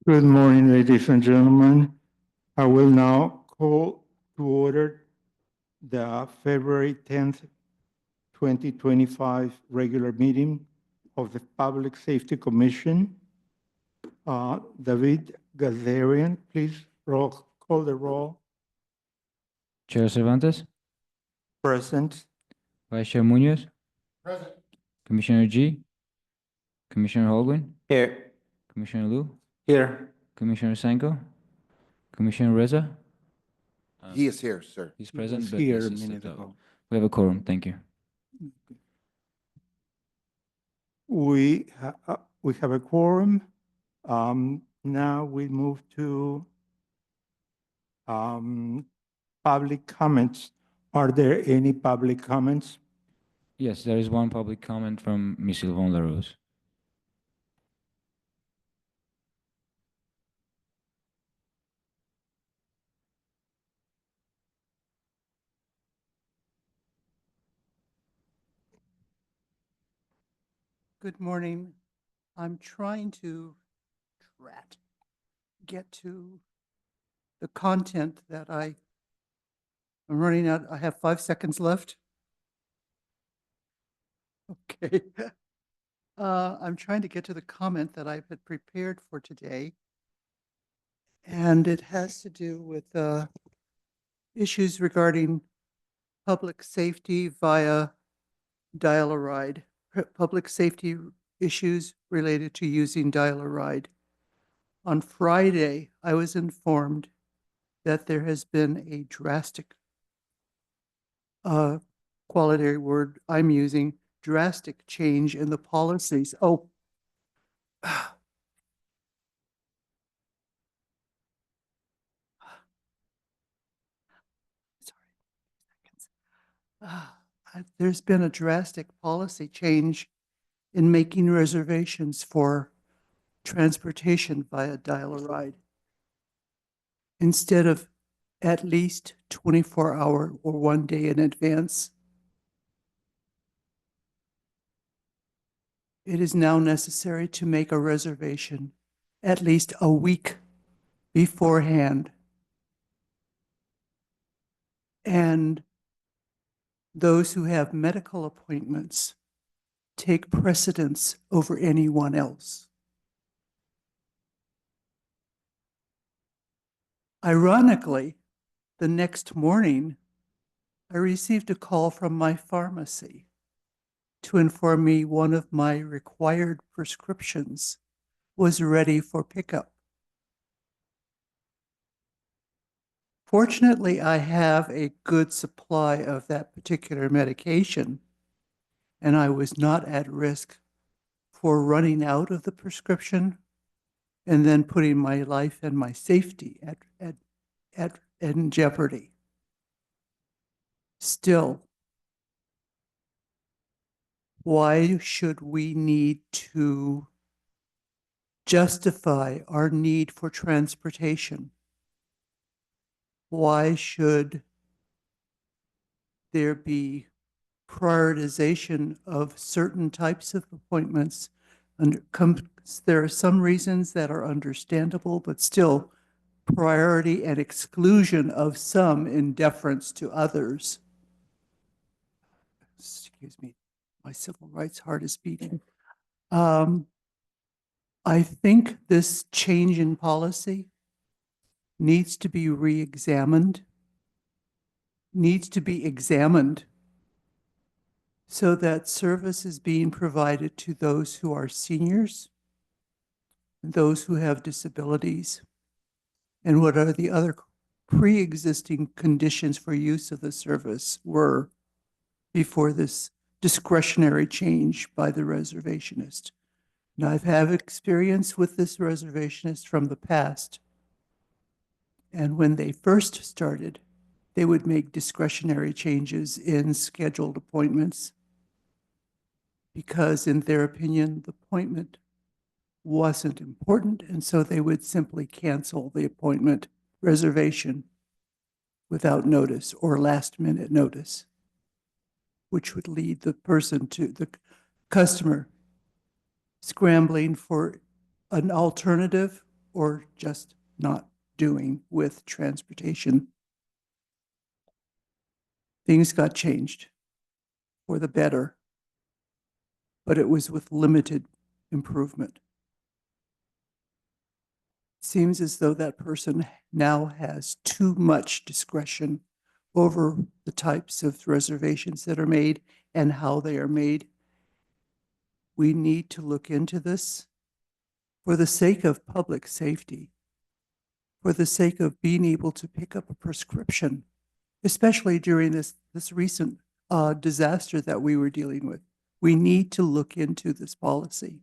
Good morning, ladies and gentlemen. I will now call to order the February 10th, 2025 regular meeting of the Public Safety Commission. David Gazarian, please call the roll. Chair Cervantes, Present. Vice Chair Munoz, Present. Commissioner G, Commissioner Holguin, Here. Commissioner Liu, Here. Commissioner Sanko, Commissioner Reza. He is here, sir. He's He present, was but here he's a stepped minute out. ago. We have a quorum, thank you. We have a quorum. Now we move to public comments. Are there any public comments? Yes, there is one public comment from Ms. Yvonne LaRose. Good morning. I'm trying to get to the content that I'm running out. I have 5 seconds left. Okay. I'm trying to get to the comment that I had prepared for today. And it has to do with issues regarding public safety via dial-a-ride. Public safety issues related to using dial-a-ride. On Friday, I was informed that there has been a drastic, quality word I'm using, drastic change in the policies. Oh, there's been a drastic policy change in making reservations for transportation via dial-a-ride. Instead of at least 24-hour or 1 day in advance, it is now necessary to make a reservation at least a week beforehand. And those who have medical appointments take precedence over anyone else. Ironically, the next morning, I received a call from my pharmacy to inform me one of my required prescriptions was ready for pickup. Fortunately, I have a good supply of that particular medication, and I was not at risk for running out of the prescription and then putting my life and my safety in jeopardy. Still, why should we need to justify our need for transportation? Why should there be prioritization of certain types of appointments? There are some reasons that are understandable, but still priority and exclusion of some in deference to others. Excuse me, my civil rights heart is beating. I think this change in policy needs to be re-examined, so that service is being provided to those who are seniors, those who have disabilities, and what are the other pre-existing conditions for use of the service were before this discretionary change by the reservationist. Now, I've had experience with this reservationist from the past. And when they first started, they would make discretionary changes in scheduled appointments because, in their opinion, the appointment wasn't important, and so they would simply cancel the appointment reservation without notice or last-minute notice, which would lead the customer scrambling for an alternative or just not doing with transportation. Things got changed for the better, but it was with limited improvement. Seems as though that person now has too much discretion over the types of reservations that are made and how they are made. We need to look into this for the sake of public safety, for the sake of being able to pick up a prescription, especially during this recent disaster that we were dealing with. We need to look into this policy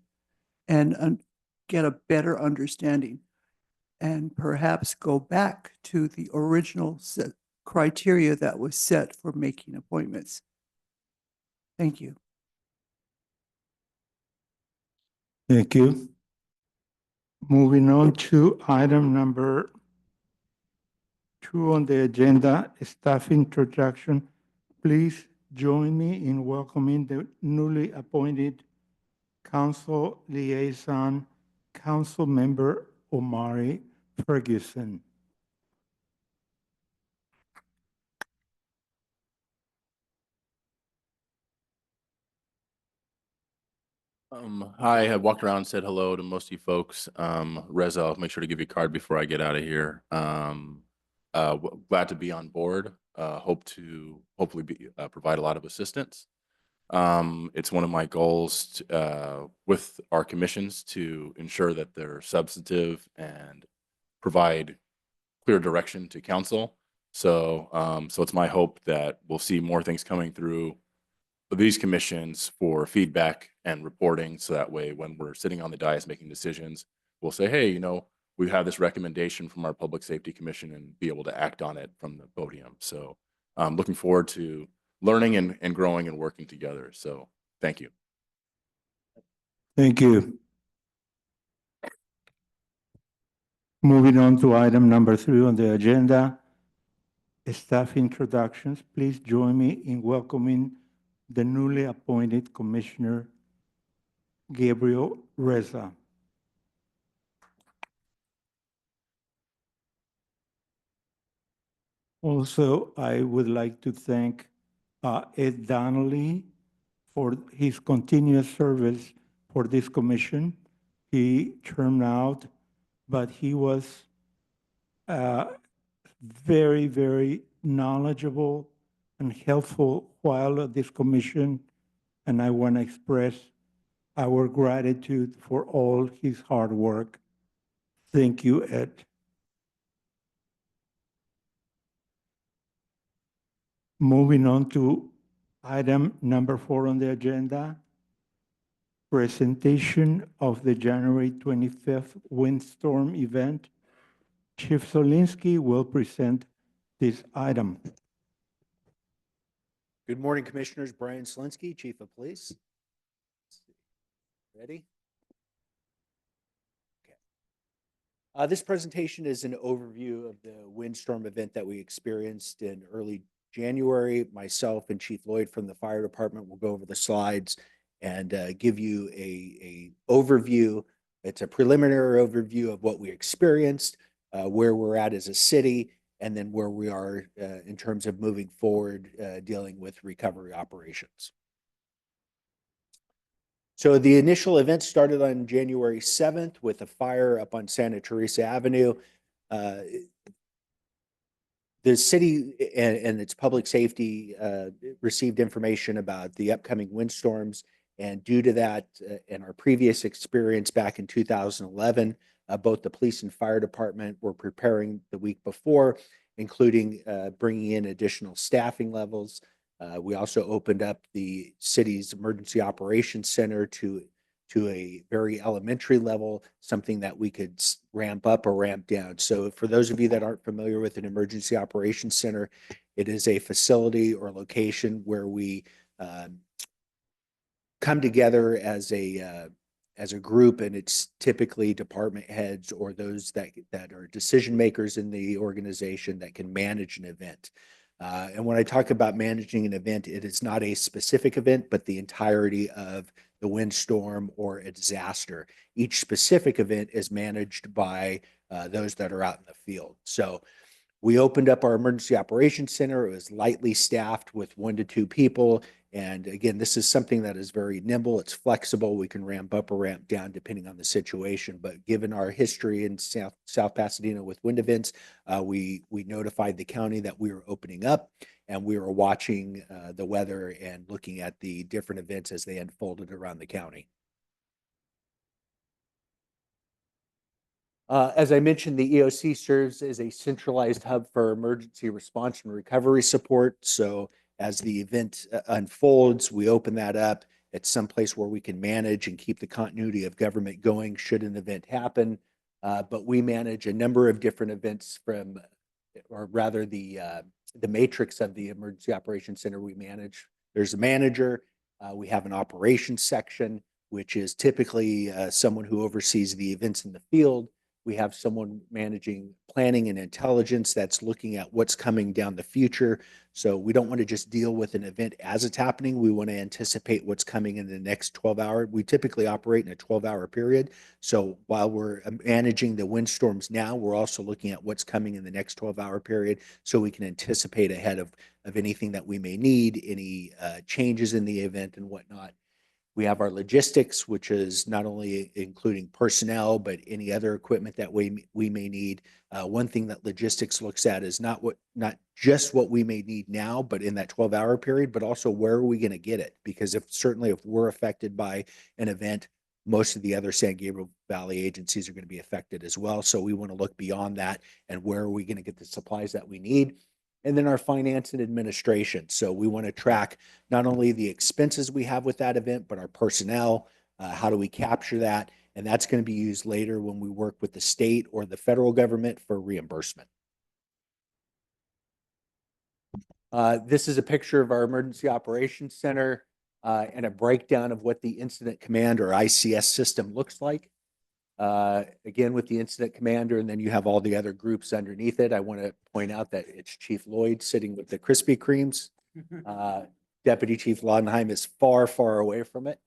and get a better understanding and perhaps go back to the original criteria that was set for making appointments. Thank you. Thank you. Moving on to item number 2 on the agenda, staff introduction. Please join me in welcoming the newly appointed council liaison, Council Member Omari Ferguson. Hi, I walked around and said hello to most of you folks. Reza, I'll make sure to give you a card before I get out of here. Glad to be on board. Hope to hopefully provide a lot of assistance. It's one of my goals with our commissions to ensure that they're substantive and provide clear direction to council. So it's my hope that we'll see more things coming through these commissions for feedback and reporting. So that way, when we're sitting on the dais making decisions, we'll say, hey, you know, we have this recommendation from our Public Safety Commission and be able to act on it from the podium. So I'm looking forward to learning and growing and working together. So thank you. Thank you. Moving on to item number 3 on the agenda, staff introductions. Please join me in welcoming the newly appointed Commissioner Gabriel Reza. Also, I would like to thank Ed Donnelly for his continuous service for this commission. He turned out, but he was very, very knowledgeable and helpful while at this commission, and I want to express our gratitude for all his hard work. Thank you, Ed. Moving on to item number 4 on the agenda, presentation of the January 25th windstorm event. Chief Solinsky will present this item. Good morning, Commissioners. Brian Slinsky, Chief of Police. Ready? Okay. This presentation is an overview of the windstorm event that we experienced in early January. Myself and Chief Lloyd from the fire department will go over the slides and give you a overview. It's a preliminary overview of what we experienced, where we're at as a city, and then where we are in terms of moving forward, dealing with recovery operations. So the initial event started on January 7th with a fire up on Santa Teresa Avenue. The city and its public safety received information about the upcoming windstorms. And due to that and our previous experience back in 2011, both the police and fire department were preparing the week before, including bringing in additional staffing levels. We also opened up the city's emergency operations center to a very elementary level, something that we could ramp up or ramp down. So for those of you that aren't familiar with an emergency operations center, it is a facility or location where we come together as a group, and it's typically department heads or those that are decision makers in the organization that can manage an event. And when I talk about managing an event, it is not a specific event, but the entirety of the windstorm or a disaster. Each specific event is managed by those that are out in the field. So we opened up our emergency operations center. It was lightly staffed with 1 to 2 people. And again, this is something that is very nimble. It's flexible. We can ramp up or ramp down depending on the situation. But given our history in South Pasadena with wind events, we notified the county that we were opening up, and we were watching the weather and looking at the different events as they unfolded around the county. As I mentioned, the EOC serves as a centralized hub for emergency response and recovery support. So as the event unfolds, we open that up. It's someplace where we can manage and keep the continuity of government going should an event happen. But we manage a number of different events from, or rather the matrix of the Emergency Operations Center we manage. There's a manager. We have an operations section, which is typically someone who oversees the events in the field. We have someone managing planning and intelligence that's looking at what's coming down the future. So we don't want to just deal with an event as it's happening. We want to anticipate what's coming in the next 12-hour. We typically operate in a 12-hour period. So while we're managing the windstorms now, we're also looking at what's coming in the next 12-hour period so we can anticipate ahead of anything that we may need, any changes in the event and whatnot. We have our logistics, which is not only including personnel, but any other equipment that we may need. One thing that logistics looks at is not just what we may need now, but in that 12-hour period, but also where are we going to get it? Because certainly if we're affected by an event, most of the other San Gabriel Valley agencies are going to be affected as well. So we want to look beyond that and where are we going to get the supplies that we need? And then our finance and administration. So we want to track not only the expenses we have with that event, but our personnel. How do we capture that? And that's going to be used later when we work with the state or the federal government for reimbursement. This is a picture of our Emergency Operations Center and a breakdown of what the Incident Command or ICS system looks like. Again, with the incident commander, and then you have all the other groups underneath it. I want to point out that it's Chief Lloyd sitting with the Krispy Kremes. Deputy Chief Laudenheim is far, far away from it.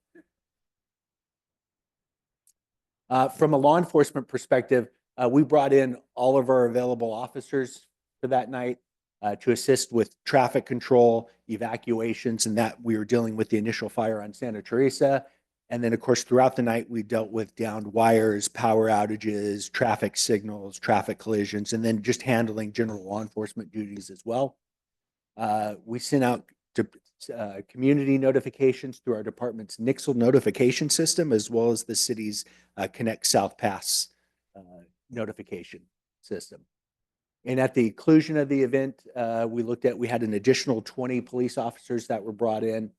From a law enforcement perspective, we brought in all of our available officers for that night to assist with traffic control, evacuations, and that we were dealing with the initial fire on Santa Teresa. And then, of course, throughout the night, we dealt with downed wires, power outages, traffic signals, traffic collisions, and then just handling general law enforcement duties as well. We sent out community notifications through our department's Nixle notification system, as well as the city's Connect South Pass notification system. And at the conclusion of the event, we had an additional 20 police officers that were brought in.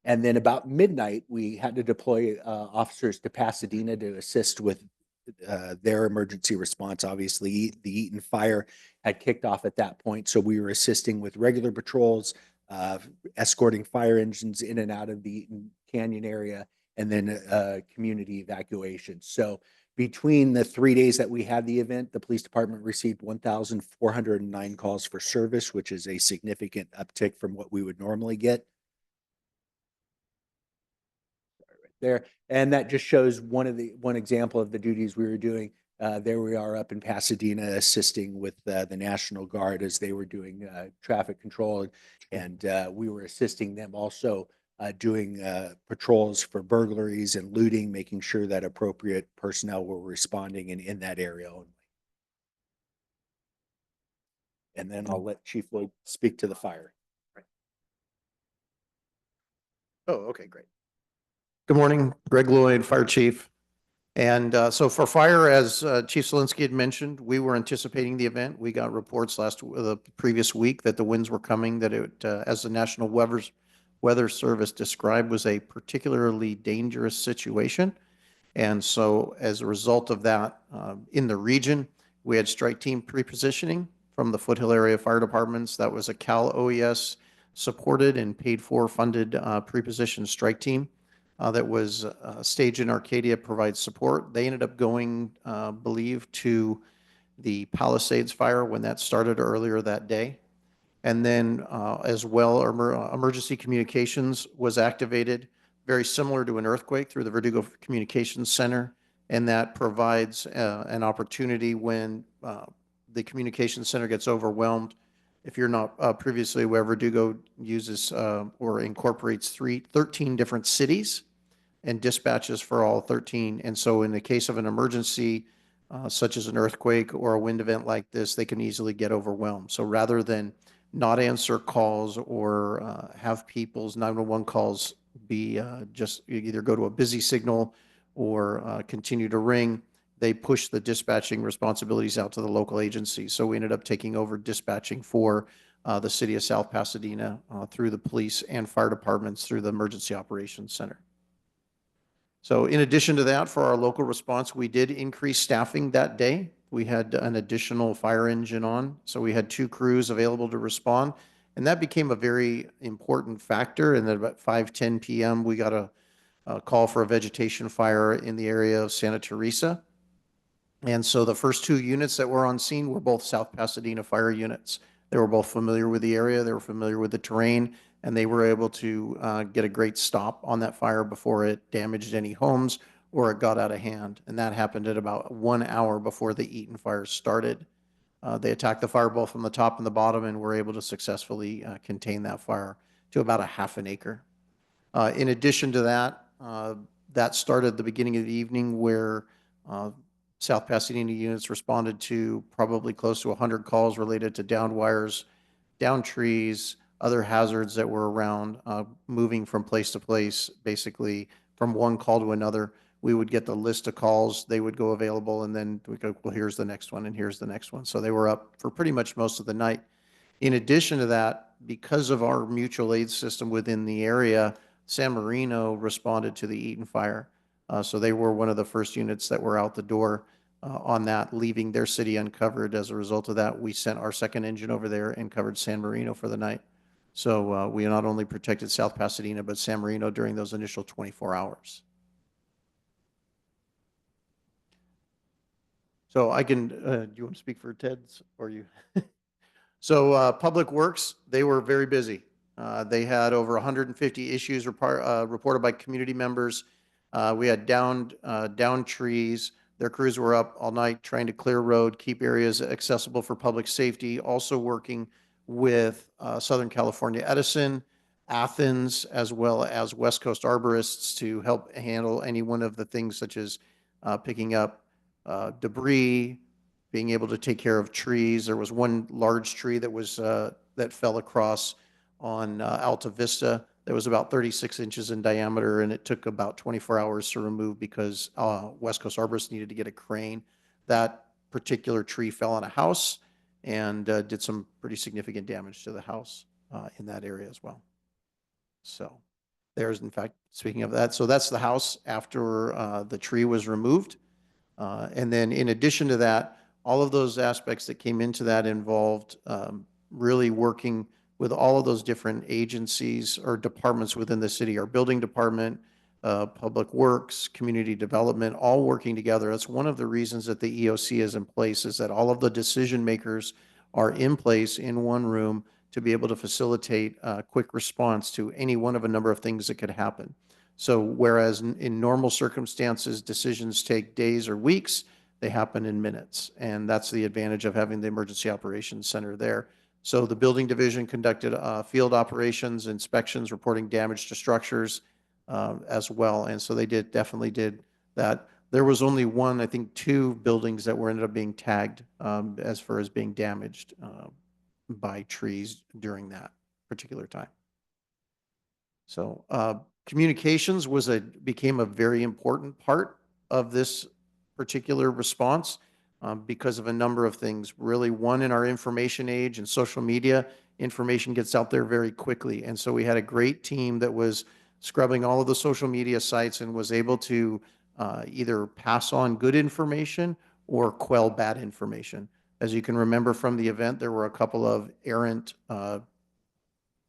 And then about midnight, we had to deploy officers to Pasadena to assist with their emergency response. Obviously, the Eaton fire had kicked off at that point. So we were assisting with regular patrols, escorting fire engines in and out of the Eaton Canyon area, and then community evacuation. So between the 3 days that we had the event, the police department received 1,409 calls for service, which is a significant uptick from what we would normally get. There, and that just shows one example of the duties we were doing. There we are up in Pasadena assisting with the National Guard as they were doing traffic control, and we were assisting them also doing patrols for burglaries and looting, making sure that appropriate personnel were responding in that area only. And then I'll let Chief Lloyd speak to the fire. Oh, okay, great. Good morning, Greg Lloyd, Fire Chief. And so for fire, as Chief Zielinski had mentioned, we were anticipating the event. We got reports the previous week that the winds were coming, that it, as the National Weather Service described, was a particularly dangerous situation. And so as a result of that, in the region, we had strike team pre-positioning from the Foothill area fire departments. That was a Cal OES supported and paid for funded pre-positioned strike team. That was staged in Arcadia, provides support. They ended up going, believe, to the Palisades fire when that started earlier that day. And then as well, emergency communications was activated, very similar to an earthquake through the Verdugo Communications Center. And that provides an opportunity when the communications center gets overwhelmed. If you're not previously aware, Verdugo uses or incorporates 13 different cities and dispatches for all 13. And so in the case of an emergency, such as an earthquake or a wind event like this, they can easily get overwhelmed. So rather than not answer calls or have people's 911 calls be just either go to a busy signal or continue to ring, they push the dispatching responsibilities out to the local agencies. So we ended up taking over dispatching for the city of South Pasadena through the police and fire departments through the Emergency Operations Center. So in addition to that, for our local response, we did increase staffing that day. We had an additional fire engine on, so we had 2 crews available to respond. And that became a very important factor. And then about 5:10 p.m., we got a call for a vegetation fire in the area of Santa Teresa. And so the first 2 units that were on scene were both South Pasadena fire units. They were both familiar with the area, they were familiar with the terrain, and they were able to get a great stop on that fire before it damaged any homes or it got out of hand. And that happened at about 1 hour before the Eaton fire started. They attacked the fire both from the top and the bottom and were able to successfully contain that fire to about a half an acre. In addition to that, that started the beginning of the evening where South Pasadena units responded to probably close to 100 calls related to downed wires, downed trees, other hazards that were around, moving from place to place, basically from one call to another. We would get the list of calls, they would go available, and then we go, well, here's the next one, and here's the next one. So they were up for pretty much most of the night. In addition to that, because of our mutual aid system within the area, San Marino responded to the Eaton fire. So they were one of the first units that were out the door on that, leaving their city uncovered. As a result of that, we sent our second engine over there and covered San Marino for the night. So we not only protected South Pasadena, but San Marino during those initial 24 hours. So I can, do you want to speak for Ted's or you? So Public Works, they were very busy. They had over 150 issues reported by community members. We had downed trees. Their crews were up all night trying to clear road, keep areas accessible for public safety, also working with Southern California Edison, Athens, as well as West Coast arborists to help handle any one of the things such as picking up debris, being able to take care of trees. There was one large tree that was that fell across on Alta Vista that was about 36 inches in diameter, and it took about 24 hours to remove because West Coast arborists needed to get a crane. That particular tree fell on a house and did some pretty significant damage to the house in that area as well. So there's, in fact, speaking of that, so that's the house after the tree was removed. And then in addition to that, all of those aspects that came into that involved really working with all of those different agencies or departments within the city, our building department, public works, community development, all working together. That's one of the reasons that the EOC is in place, is that all of the decision makers are in place in one room to be able to facilitate a quick response to any one of a number of things that could happen. So whereas in normal circumstances, decisions take days or weeks, they happen in minutes. And that's the advantage of having the Emergency Operations Center there. So the building division conducted field operations, inspections, reporting damage to structures as well. And so they definitely did that. There was only one, I think 2 buildings that were ended up being tagged as far as being damaged by trees during that particular time. So communications became a very important part of this particular response because of a number of things. Really, one, in our information age and social media, information gets out there very quickly. And so we had a great team that was scrubbing all of the social media sites and was able to either pass on good information or quell bad information. As you can remember from the event, there were a couple of errant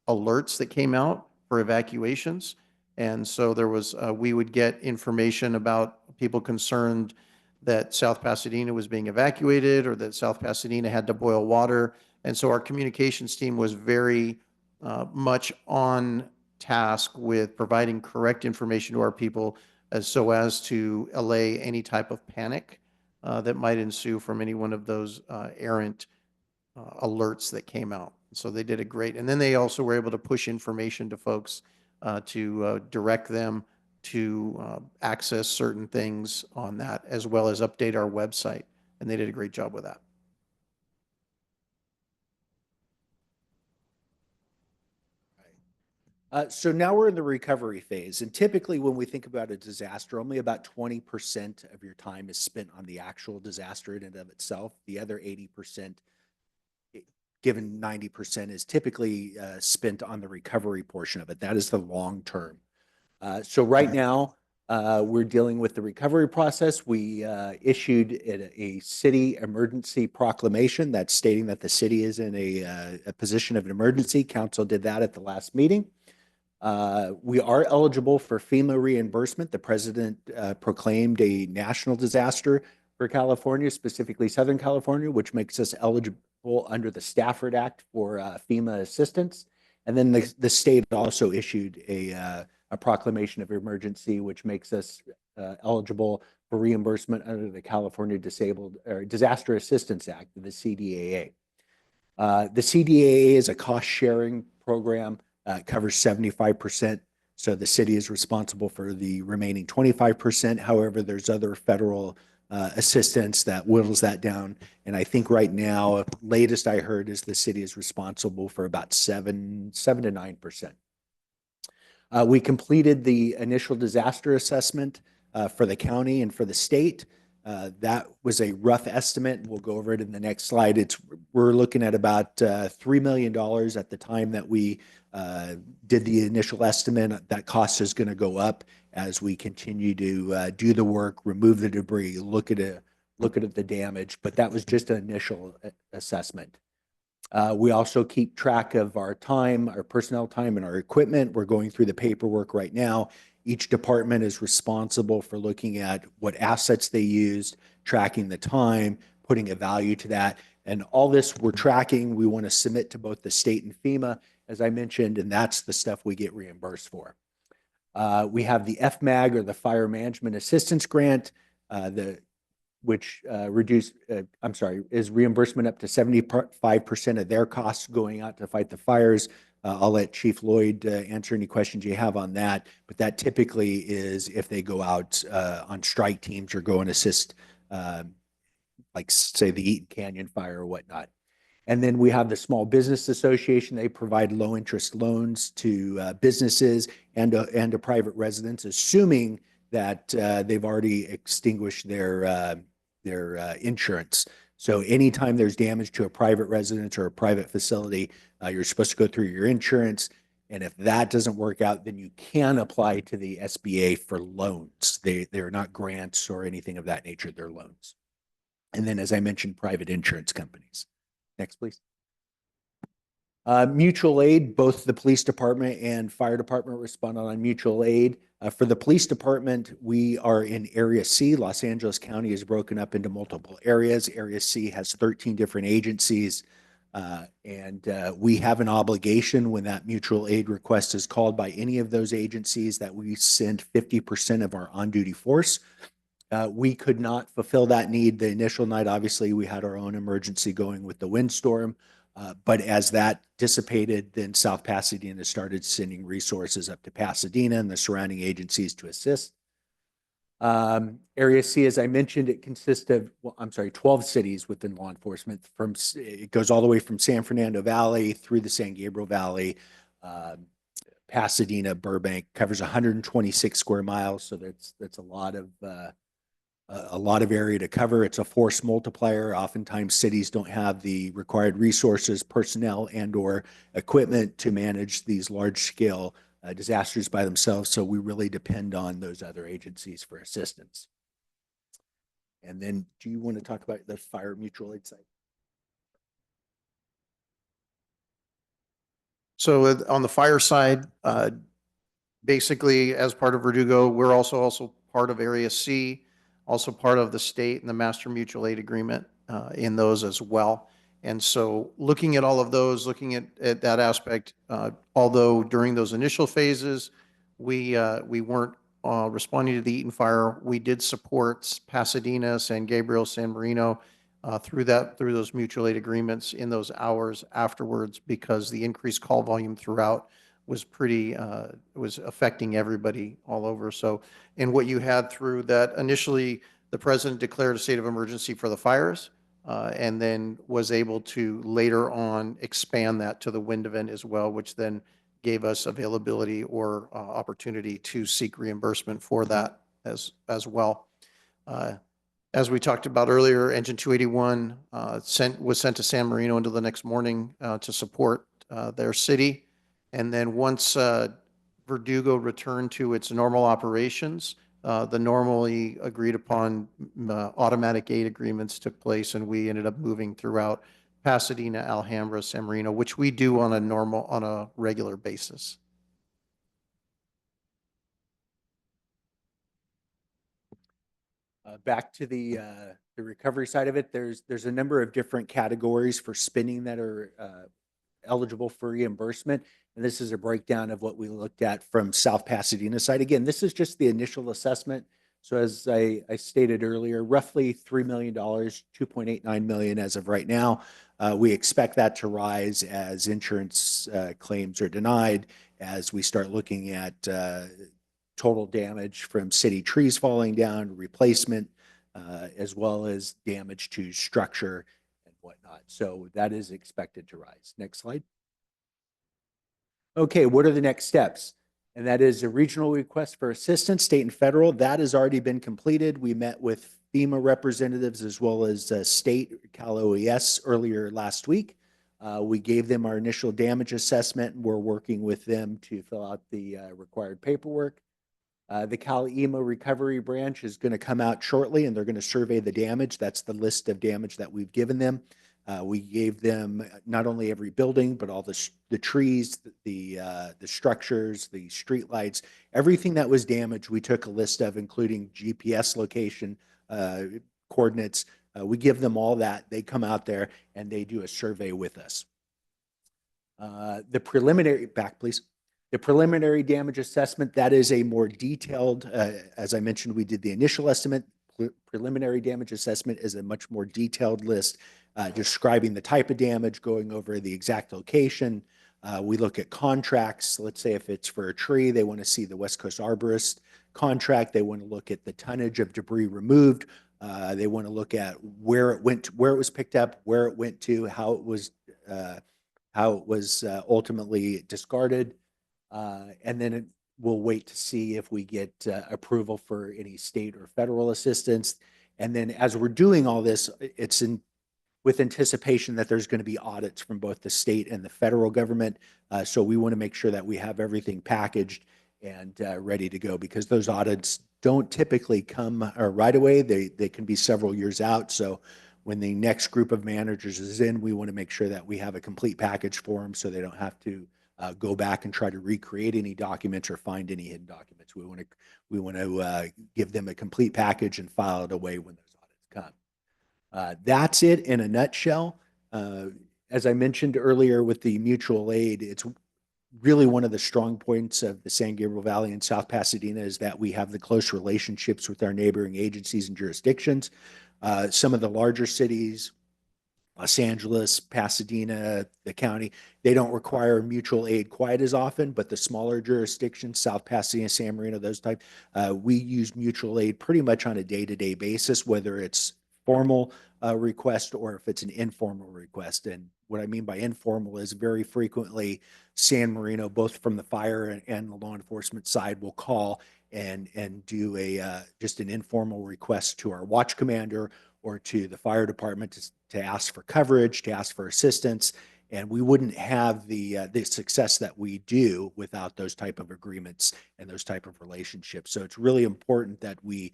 alerts that came out for evacuations. And so there was, we would get information about people concerned that South Pasadena was being evacuated or that South Pasadena had to boil water And so our communications team was very much on task with providing correct information to our people so as to allay any type of panic that might ensue from any one of those errant alerts that came out. So they did a great, and then they also were able to push information to folks to direct them to access certain things on that, as well as update our website. And they did a great job with that. So now we're in the recovery phase. And typically when we think about a disaster, only about 20% of your time is spent on the actual disaster in and of itself. The other 80%, given 90%, is typically spent on the recovery portion of it. That is the long term. So right now, we're dealing with the recovery process. We issued a city emergency proclamation that's stating that the city is in a position of an emergency. Council did that at the last meeting. We are eligible for FEMA reimbursement. The president proclaimed a national disaster for California, specifically Southern California, which makes us eligible under the Stafford Act for FEMA assistance. And then the state also issued a proclamation of emergency, which makes us eligible for reimbursement under the California Disaster Assistance Act, the CDAA. The CDAA is a cost-sharing program. It covers 75%, so the city is responsible for the remaining 25%. However, there's other federal assistance that whittles that down. And I think right now, latest I heard is the city is responsible for about 7 to 9%. We completed the initial disaster assessment for the county and for the state. That was a rough estimate. We'll go over it in the next slide. We're looking at about $3 million at the time that we did the initial estimate. That cost is going to go up as we continue to do the work, remove the debris, look at the damage. But that was just an initial assessment. We also keep track of our time, our personnel time, and our equipment. We're going through the paperwork right now. Each department is responsible for looking at what assets they used, tracking the time, putting a value to that. And all this we're tracking, we want to submit to both the state and FEMA, as I mentioned, and that's the stuff we get reimbursed for. We have the FMAG, or the Fire Management Assistance Grant, which is reimbursement up to 75% of their costs going out to fight the fires. I'll let Chief Lloyd answer any questions you have on that, but that typically is if they go out on strike teams or go and assist, like say the Eaton Canyon fire or whatnot. And then we have the Small Business Association. They provide low interest loans to businesses and to private residents, assuming that they've already extinguished their insurance. So anytime there's damage to a private residence or a private facility, you're supposed to go through your insurance. And if that doesn't work out, then you can apply to the SBA for loans. They're not grants or anything of that nature, they're loans. And then, as I mentioned, private insurance companies. Next, please. Mutual aid, both the police department and fire department respond on mutual aid. For the police department, we are in Area C. Los Angeles County is broken up into multiple areas. Area C has 13 different agencies, and we have an obligation when that mutual aid request is called by any of those agencies that we send 50% of our on-duty force. We could not fulfill that need the initial night. Obviously, we had our own emergency going with the windstorm. But as that dissipated, then South Pasadena started sending resources up to Pasadena and the surrounding agencies to assist. Area C, as I mentioned, it consists of, 12 cities within law enforcement. It goes all the way from San Fernando Valley through the San Gabriel Valley, Pasadena, Burbank, covers 126 square miles. So that's a lot of area to cover. It's a force multiplier. Oftentimes cities don't have the required resources, personnel, and or equipment to manage these large scale disasters by themselves. So we really depend on those other agencies for assistance. And then do you want to talk about the fire mutual aid site? So on the fire side, basically as part of Verdugo, we're also part of Area C, also part of the state and the Master Mutual Aid Agreement in those as well. And so looking at all of those, looking at that aspect, although during those initial phases, we weren't responding to the Eaton fire, we did support Pasadena, San Gabriel, San Marino through those mutual aid agreements in those hours afterwards, because the increased call volume throughout was was affecting everybody all over. So, and what you had through that, initially, the president declared a state of emergency for the fires, and then was able to later on expand that to the wind event as well, which then gave us availability or opportunity to seek reimbursement for that as well. As we talked about earlier, Engine 281 was sent to San Marino until the next morning to support their city. And then once Verdugo returned to its normal operations, the normally agreed upon automatic aid agreements took place, and we ended up moving throughout Pasadena, Alhambra, San Marino, which we do on a regular basis. Back to the recovery side of it, there's a number of different categories for spending that are eligible for reimbursement. And this is a breakdown of what we looked at from South Pasadena side. Again, this is just the initial assessment. So as I stated earlier, roughly $3 million, $2.89 million as of right now. We expect that to rise as insurance claims are denied, as we start looking at total damage from city trees falling down, replacement, as well as damage to structure and whatnot. So that is expected to rise. Next slide. Okay, what are the next steps? And that is a regional request for assistance, state and federal. That has already been completed. We met with FEMA representatives as well as state Cal OES earlier last week. We gave them our initial damage assessment, and we're working with them to fill out the required paperwork. The Cal EMA recovery branch is going to come out shortly, and they're going to survey the damage. That's the list of damage that we've given them. We gave them not only every building, but all the trees, the structures, the street lights, everything that was damaged. We took a list of, including GPS location coordinates. We give them all that. They come out there and they do a survey with us. The preliminary, back please. The preliminary damage assessment, that is a more detailed, as I mentioned, we did the initial estimate. Preliminary damage assessment is a much more detailed list describing the type of damage, going over the exact location. We look at contracts. Let's say if it's for a tree, they want to see the West Coast Arborist contract. They want to look at the tonnage of debris removed. They want to look at where it went, where it was picked up, where it went to, how it was ultimately discarded. And then we'll wait to see if we get approval for any state or federal assistance. And then as we're doing all this, it's with anticipation that there's going to be audits from both the state and the federal government. So we want to make sure that we have everything packaged and ready to go, because those audits don't typically come right away. They can be several years out. So when the next group of managers is in, we want to make sure that we have a complete package for them, so they don't have to go back and try to recreate any documents or find any hidden documents. We want to give them a complete package and file it away when those audits come. That's it in a nutshell. As I mentioned earlier with the mutual aid, it's really one of the strong points of the San Gabriel Valley and South Pasadena is that we have the close relationships with our neighboring agencies and jurisdictions. Some of the larger cities, Los Angeles, Pasadena, the county, they don't require mutual aid quite as often, but the smaller jurisdictions, South Pasadena, San Marino, those type, we use mutual aid pretty much on a day-to-day basis, whether it's formal request or if it's an informal request. And what I mean by informal is very frequently San Marino, both from the fire and the law enforcement side, will call and do a just an informal request to our watch commander or to the fire department to ask for coverage, to ask for assistance. And we wouldn't have the success that we do without those type of agreements and those type of relationships. So it's really important that we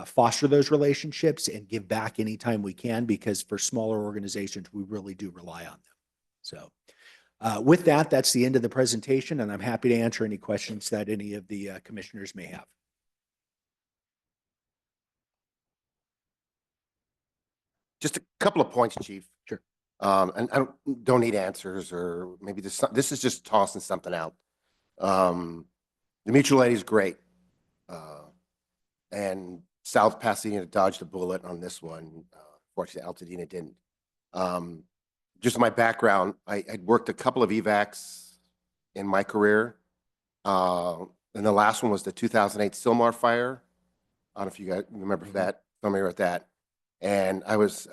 foster those relationships and give back anytime we can, because for smaller organizations, we really do rely on them. So with that, that's the end of the presentation, and I'm happy to answer any questions that any of the commissioners may have. Just a couple of points, Chief. Sure. And I don't need answers, or maybe this is just tossing something out. The mutual aid is great. And South Pasadena dodged a bullet on this one. Fortunately, Altadena didn't. Just my background, I'd worked a couple of evacs in my career. And the last one was the 2008 Sylmar fire. I don't know if you guys remember that, familiar with that. And I was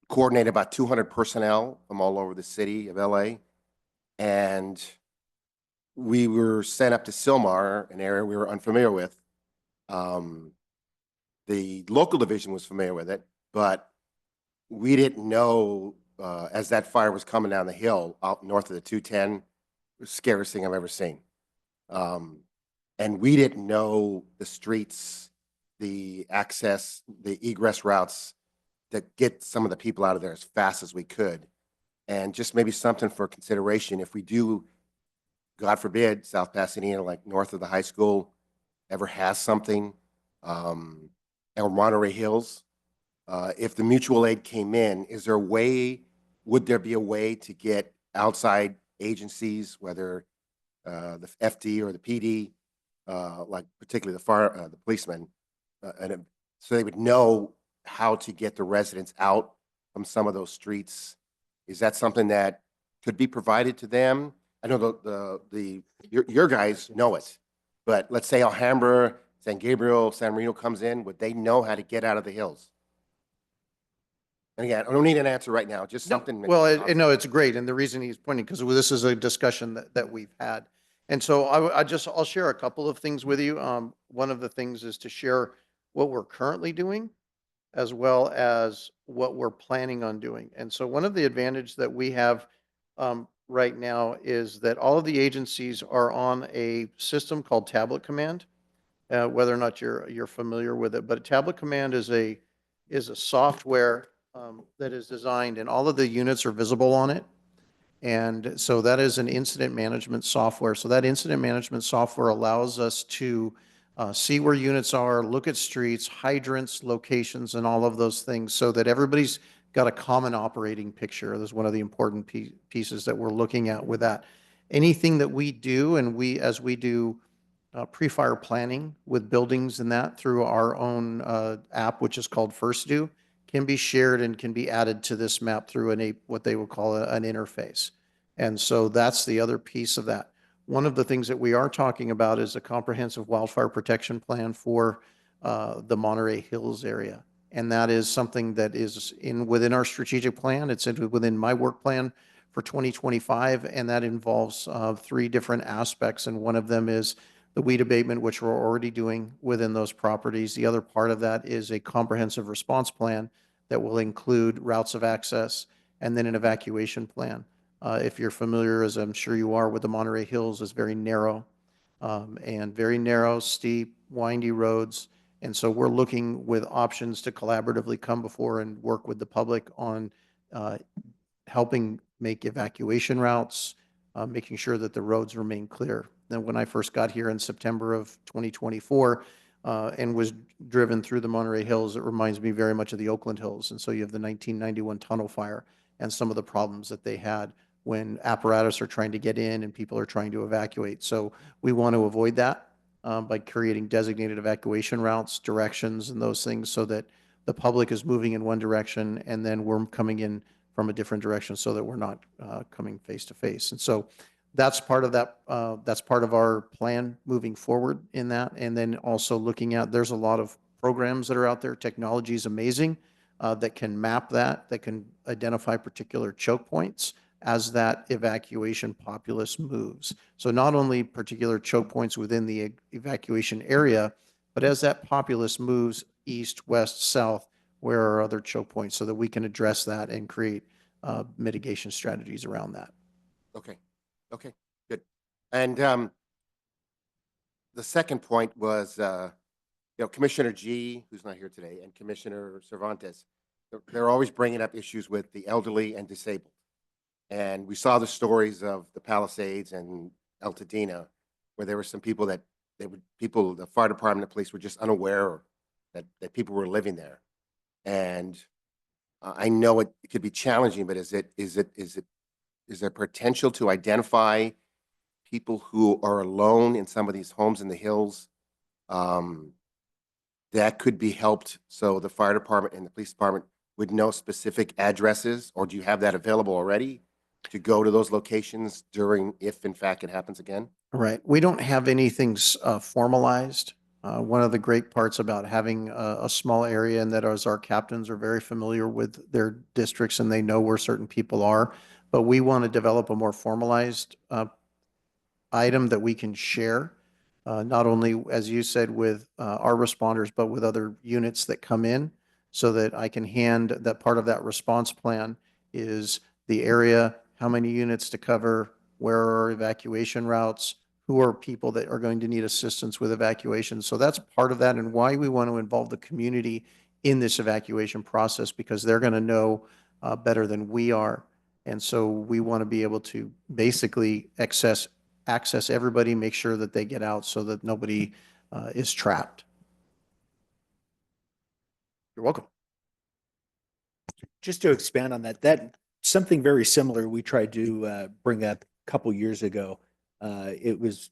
coordinated about 200 personnel from all over the city of LA. And we were sent up to Sylmar, an area we were unfamiliar with. The local division was familiar with it, but we didn't know as that fire was coming down the hill out north of the 210, it was the scariest thing I've ever seen. And we didn't know the streets, the access, the egress routes that get some of the people out of there as fast as we could. And just maybe something for consideration if we do, God forbid, South Pasadena, like north of the high school, ever has something, or Monterey Hills, if the mutual aid came in, would there be a way to get outside agencies, whether the FD or the PD, like particularly the policemen, so they would know how to get the residents out from some of those streets? Is that something that could be provided to them? I know your guys know it, but let's say Alhambra, San Gabriel, San Marino comes in, would they know how to get out of the hills? And again, I don't need an answer right now, just something. Well, no, it's great. And the reason he's pointing, because this is a discussion that we've had. And so I'll share a couple of things with you. One of the things is to share what we're currently doing, as well as what we're planning on doing. And so one of the advantages that we have right now is that all of the agencies are on a system called Tablet Command, whether or not you're familiar with it. But Tablet Command is a software that is designed, and all of the units are visible on it. And so that is an incident management software. So that incident management software allows us to see where units are, look at streets, hydrants, locations, and all of those things, so that everybody's got a common operating picture. That's one of the important pieces that we're looking at with that. Anything that we do, and as we do pre-fire planning with buildings and that through our own app, which is called First Do, can be shared and can be added to this map through what they would call an interface. And so that's the other piece of that. One of the things that we are talking about is a comprehensive wildfire protection plan for the Monterey Hills area. And that is something that is within our strategic plan. It's within my work plan for 2025, and that involves 3 different aspects. And one of them is the weed abatement, which we're already doing within those properties. The other part of that is a comprehensive response plan that will include routes of access and then an evacuation plan. If you're familiar, as I'm sure you are, with the Monterey Hills, is very narrow, and very narrow, steep, windy roads. And so we're looking with options to collaboratively come before and work with the public on helping make evacuation routes, making sure that the roads remain clear. Then when I first got here in September of 2024 and was driven through the Monterey Hills, it reminds me very much of the Oakland Hills. And so you have the 1991 tunnel fire and some of the problems that they had when apparatus are trying to get in and people are trying to evacuate. So we want to avoid that by creating designated evacuation routes, directions, and those things, so that the public is moving in one direction and then we're coming in from a different direction, so that we're not coming face to face. And so that's part of that. That's part of our plan moving forward in that. And then also looking at, there's a lot of programs that are out there. Technology is amazing that can map that can identify particular choke points as that evacuation populace moves. So not only particular choke points within the evacuation area, but as that populace moves east, west, south, where are other choke points, so that we can address that and create mitigation strategies around that. Okay. Okay, good. And the second point was, Commissioner G, who's not here today, and Commissioner Cervantes, they're always bringing up issues with the elderly and disabled. And we saw the stories of the Palisades and Altadena, where there were some people the fire department, the police were just unaware that people were living there. And I know it could be challenging, but is there potential to identify people who are alone in some of these homes in the hills that could be helped, so the fire department and the police department would know specific addresses, or do you have that available already to go to those locations during, if in fact it happens again? Right. We don't have anything formalized. One of the great parts about having a small area and that is our captains are very familiar with their districts and they know where certain people are. But we want to develop a more formalized item that we can share, not only, as you said, with our responders, but with other units that come in, so that I can hand that part of that response plan is the area, how many units to cover, where are evacuation routes, who are people that are going to need assistance with evacuation. So that's part of that and why we want to involve the community in this evacuation process, because they're going to know better than we are. And so we want to be able to basically access everybody, make sure that they get out so that nobody is trapped. You're welcome. Just to expand on that, something very similar we tried to bring up a couple years ago. It was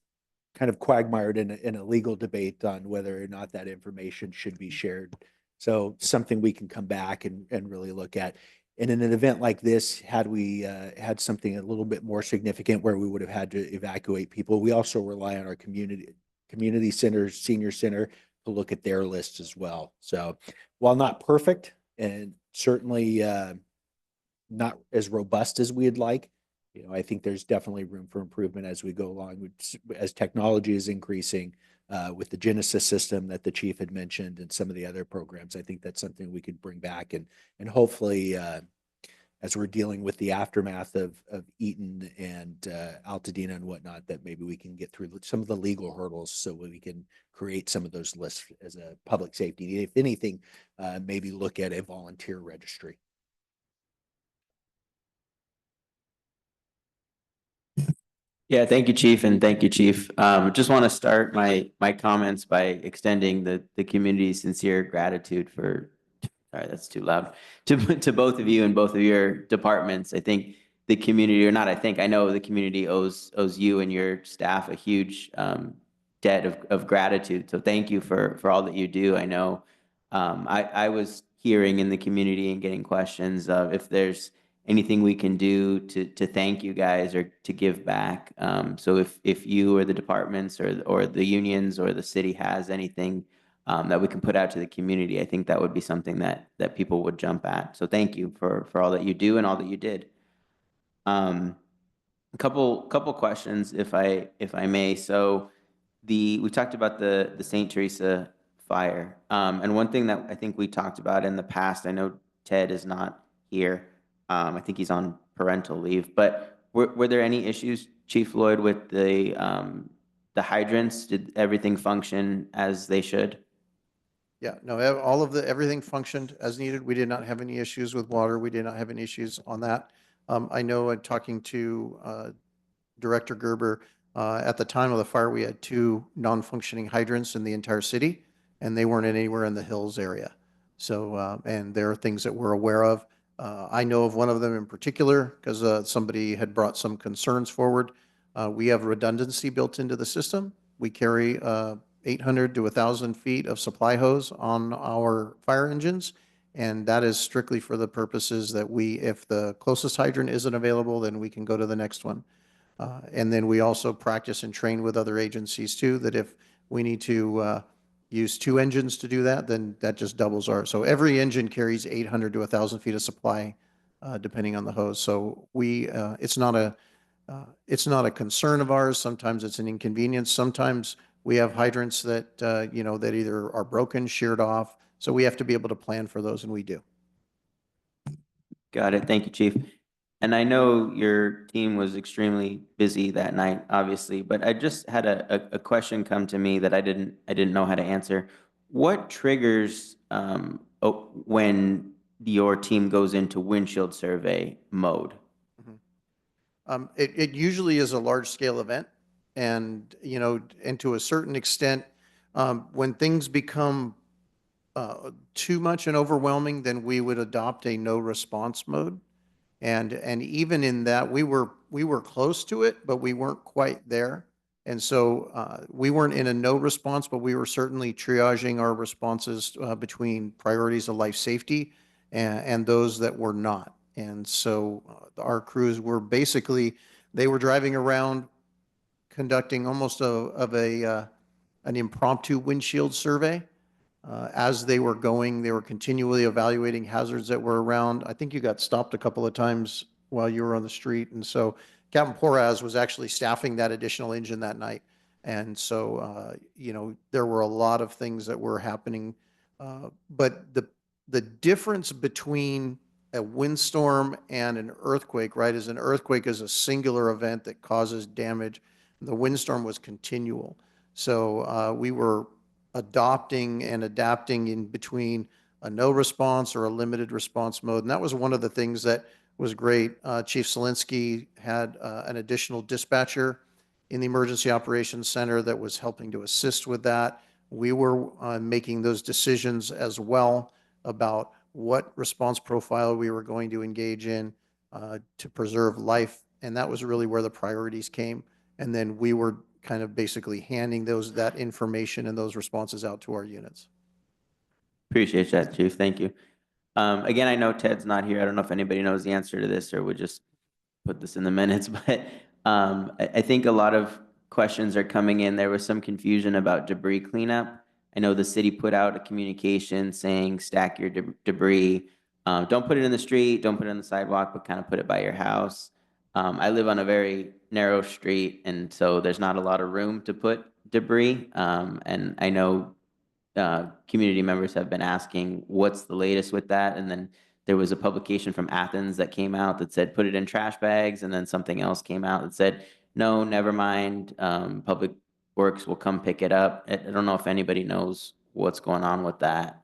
kind of quagmired in a legal debate on whether or not that information should be shared. So something we can come back and really look at. And in an event like this, had we had something a little bit more significant where we would have had to evacuate people, we also rely on our community centers, senior center, to look at their lists as well. So while not perfect and certainly not as robust as we'd like, I think there's definitely room for improvement as we go along, as technology is increasing with the Genesis system that the chief had mentioned and some of the other programs. I think that's something we could bring back and hopefully as we're dealing with the aftermath of Eaton and Altadena and whatnot, that maybe we can get through some of the legal hurdles so we can create some of those lists as a public safety. If anything, maybe look at a volunteer registry. Yeah, thank you, Chief, and thank you, Chief. Just want to start my comments by extending the community's sincere gratitude for, sorry, that's too loud, to both of you and both of your departments. I think the community, or not, I know the community owes you and your staff a huge debt of gratitude. So thank you for all that you do. I know I was hearing in the community and getting questions of if there's anything we can do to thank you guys or to give back. So if you or the departments or the unions or the city has anything that we can put out to the community, I think that would be something that people would jump at. So thank you for all that you do and all that you did. A couple questions, if I may. So we talked about the St. Teresa fire, and one thing that I think we talked about in the past. I know Ted is not here. I think he's on parental leave. But were there any issues, Chief Lloyd, with the hydrants? Did everything function as they should? Yeah, no, everything functioned as needed. We did not have any issues with water. We did not have any issues on that. I know talking to Director Gerber, at the time of the fire, we had 2 non-functioning hydrants in the entire city, and they weren't anywhere in the hills area. So, and there are things that we're aware of. I know of one of them in particular because somebody had brought some concerns forward. We have redundancy built into the system. We carry 800 to 1,000 feet of supply hose on our fire engines, and that is strictly for the purposes that if the closest hydrant isn't available, then we can go to the next one. And then we also practice and train with other agencies too, that if we need to use 2 engines to do that, then that just doubles our, so every engine carries 800 to 1,000 feet of supply, depending on the hose. So it's not a concern of ours. Sometimes it's an inconvenience. Sometimes we have hydrants that, that either are broken, sheared off. So we have to be able to plan for those, and we do. Got it. Thank you, Chief. And I know your team was extremely busy that night, obviously, but I just had a question come to me that I didn't know how to answer. What triggers when your team goes into windshield survey mode? It usually is a large-scale event, and, and to a certain extent, when things become too much and overwhelming, then we would adopt a no response mode. And even in that, we were close to it, but we weren't quite there. And so we weren't in a no response, but we were certainly triaging our responses between priorities of life safety and those that were not. And so our crews were basically, they were driving around conducting almost an impromptu windshield survey. As they were going, they were continually evaluating hazards that were around. I think you got stopped a couple of times while you were on the street. And so Captain Porras was actually staffing that additional engine that night. And so, there were a lot of things that were happening. But the difference between a windstorm and an earthquake, right, is an earthquake is a singular event that causes damage. The windstorm was continual. So we were adopting and adapting in between a no response or a limited response mode. And that was one of the things that was great. Chief Selinsky had an additional dispatcher in the Emergency Operations Center that was helping to assist with that. We were making those decisions as well about what response profile we were going to engage in to preserve life. And that was really where the priorities came. And then we were kind of basically handing that information and those responses out to our units. Appreciate that, Chief. Thank you. Again, I know Ted's not here. I don't know if anybody knows the answer to this or would just put this in the minutes, but I think a lot of questions are coming in. There was some confusion about debris cleanup. I know the city put out a communication saying stack your debris. Don't put it in the street, don't put it on the sidewalk, but kind of put it by your house. I live on a very narrow street, and so there's not a lot of room to put debris. And I know community members have been asking what's the latest with that. And then there was a publication from Athens that came out that said put it in trash bags, and then something else came out that said no, never mind. Public Works will come pick it up. I don't know if anybody knows what's going on with that,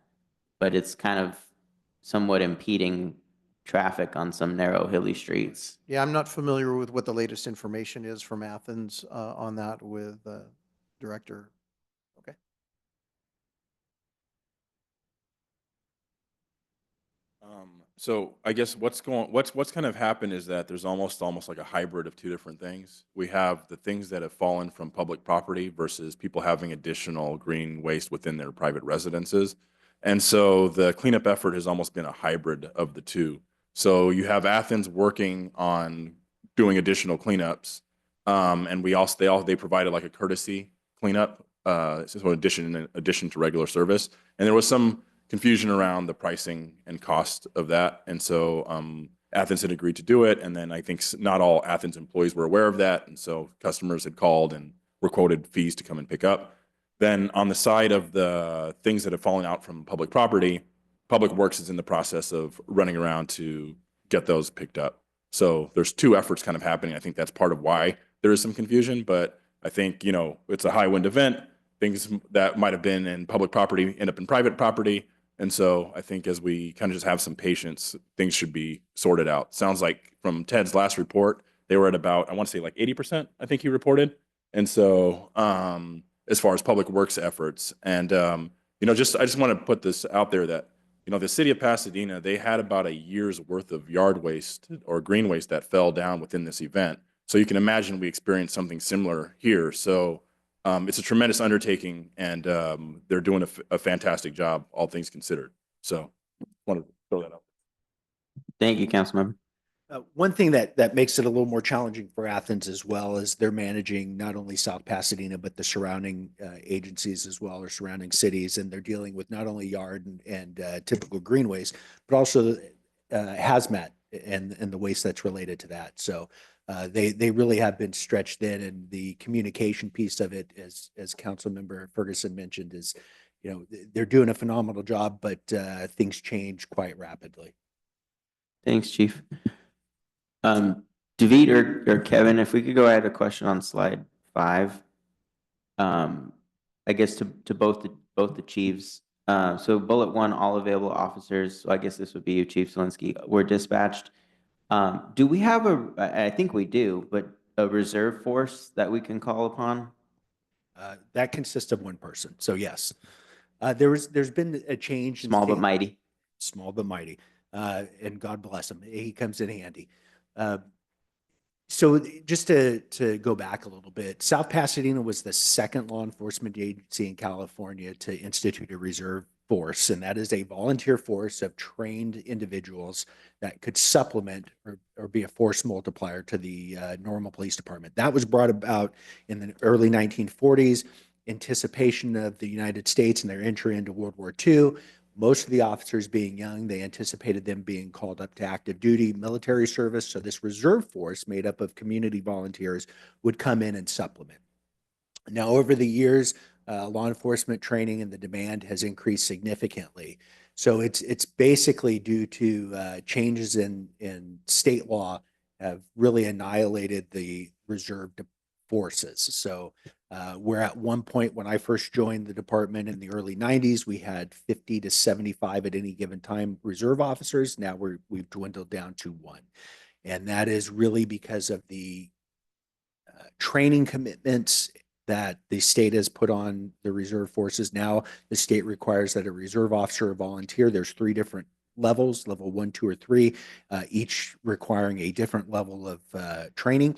but it's kind of somewhat impeding traffic on some narrow hilly streets. Yeah, I'm not familiar with what the latest information is from Athens on that with Director. Okay. So I guess what's kind of happened is that there's almost like a hybrid of two different things. We have the things that have fallen from public property versus people having additional green waste within their private residences. And so the cleanup effort has almost been a hybrid of the two. So you have Athens working on doing additional cleanups. And they provided like a courtesy cleanup, so in addition to regular service. And there was some confusion around the pricing and cost of that. And so Athens had agreed to do it. And then I think not all Athens employees were aware of that. And so customers had called and were quoted fees to come and pick up. Then on the side of the things that have fallen out from public property, Public Works is in the process of running around to get those picked up. So there's two efforts kind of happening. I think that's part of why there is some confusion, but I think, it's a high wind event. Things that might have been in public property end up in private property. And so I think as we kind of just have some patience, things should be sorted out. Sounds like from Ted's last report, they were at about, I want to say like 80%, I think he reported. And so as far as Public Works efforts, and I just want to put this out there that, the city of Pasadena, they had about a year's worth of yard waste or green waste that fell down within this event. So you can imagine we experienced something similar here. So it's a tremendous undertaking, and they're doing a fantastic job, all things considered. So I want to throw that out. Thank you, Councilmember. One thing that makes it a little more challenging for Athens as well is they're managing not only South Pasadena, but the surrounding agencies as well, or surrounding cities. And they're dealing with not only yard and typical green waste, but also hazmat and the waste that's related to that. So they really have been stretched thin, and the communication piece of it, as Councilmember Ferguson mentioned, is, they're doing a phenomenal job, but things change quite rapidly. Thanks, Chief. David or Kevin, if we could go ahead, a question on slide 5. I guess to both the chiefs. So bullet 1, all available officers. So I guess this would be you, Chief Selinsky, were dispatched. Do we have I think we do, but a reserve force that we can call upon? That consists of one person. So yes. There's been a change. in Small but state- mighty. Small but mighty, and God bless him. He comes in handy. Uh, So just to go back a little bit, South Pasadena was the second law enforcement agency in California to institute a reserve force, and that is a volunteer force of trained individuals that could supplement or be a force multiplier to the normal police department. That was brought about in the early 1940s, anticipation of the United States and their entry into World War II. Most of the officers being young, they anticipated them being called up to active duty military service. So this reserve force made up of community volunteers would come in and supplement. Now, over the years, law enforcement training and the demand has increased significantly. So it's basically due to changes in state law have really annihilated the reserve forces. So where at one point when I first joined the department in the early 90s, we had 50 to 75 at any given time reserve officers. Now we've dwindled down to one. And that is really because of the training commitments that the state has put on the reserve forces. Now the state requires that a reserve officer or volunteer, there's 3 different levels, level 1, 2, or 3, each requiring a different level of training.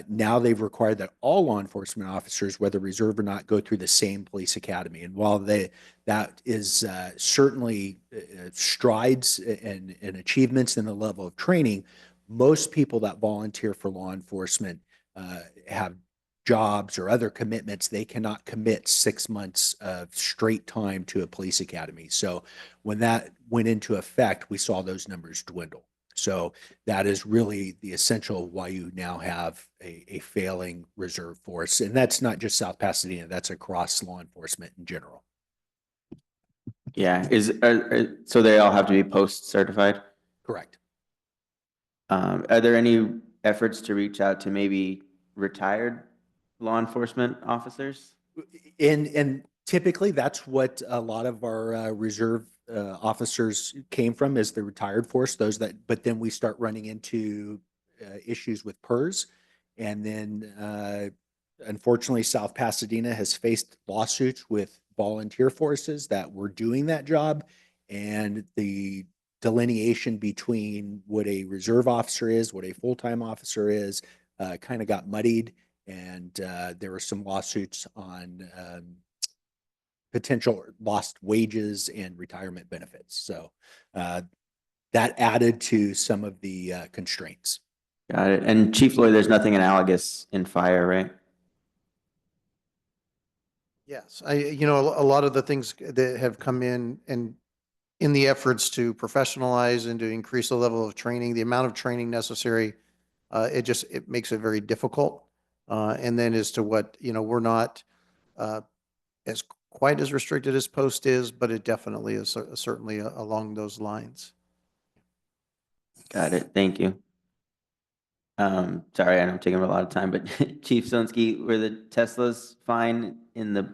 Now they've required that all law enforcement officers, whether reserve or not, go through the same police academy. And while that is certainly strides and achievements in the level of training, most people that volunteer for law enforcement have jobs or other commitments. They cannot commit 6 months of straight time to a police academy. So when that went into effect, we saw those numbers dwindle. So that is really the essential why you now have a failing reserve force. And that's not just South Pasadena, that's across law enforcement in general. Yeah. So they all have to be post certified? Correct. Are there any efforts to reach out to maybe retired law enforcement officers? And typically that's what a lot of our reserve officers came from, is the retired force, but then we start running into issues with PERS. And then unfortunately, South Pasadena has faced lawsuits with volunteer forces that were doing that job. And the delineation between what a reserve officer is, what a full-time officer is, kind of got muddied. And there were some lawsuits on potential lost wages and retirement benefits. So that added to some of the constraints. Got it. And Chief Lloyd, there's nothing analogous in fire, right? Yes, a lot of the things that have come in and in the efforts to professionalize and to increase the level of training, the amount of training necessary, it makes it very difficult. And then as to what, we're not as quite as restricted as post is, but it definitely is certainly along those lines. Got it. Thank you. Sorry, I know I'm taking a lot of time, but Chief Zelinsky, were the Teslas fine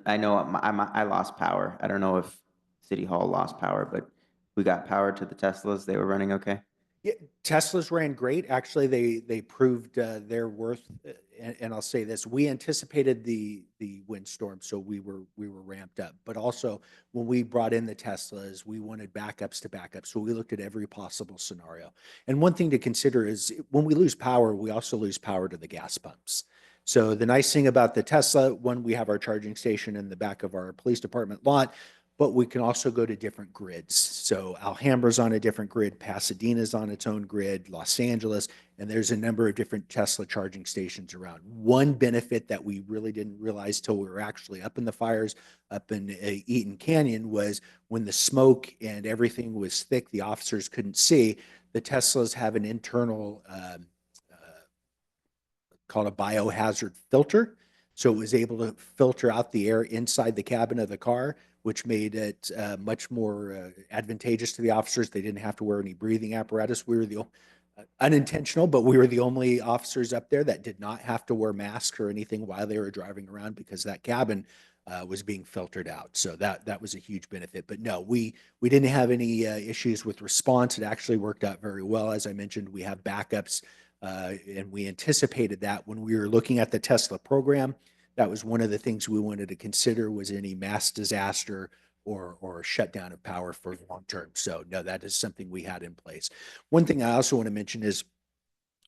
I know I lost power. I don't know if City Hall lost power, but we got power to the Teslas. They were running okay? Yeah, Teslas ran great. Actually, they proved their worth. And I'll say this: we anticipated the windstorm, so we were ramped up. But also, when we brought in the Teslas, we wanted backups to backup. So we looked at every possible scenario. And one thing to consider is when we lose power, we also lose power to the gas pumps. So the nice thing about the Tesla, one, we have our charging station in the back of our police department lot, but we can also go to different grids. So Alhambra's on a different grid, Pasadena's on its own grid, Los Angeles, and there's a number of different Tesla charging stations around. One benefit that we really didn't realize till we were actually up in the fires up in Eaton Canyon was when the smoke and everything was thick, the officers couldn't see. The Teslas have an internal called a biohazard filter. So it was able to filter out the air inside the cabin of the car, which made it much more advantageous to the officers. They didn't have to wear any breathing apparatus. We were the unintentional, but we were the only officers up there that did not have to wear masks or anything while they were driving around, because that cabin was being filtered out. So that was a huge benefit. But no, we didn't have any issues with response. It actually worked out very well. As I mentioned, we have backups. And we anticipated that when we were looking at the Tesla program. That was one of the things we wanted to consider, was any mass disaster or a shutdown of power for long term. So no, that is something we had in place. One thing I also want to mention is,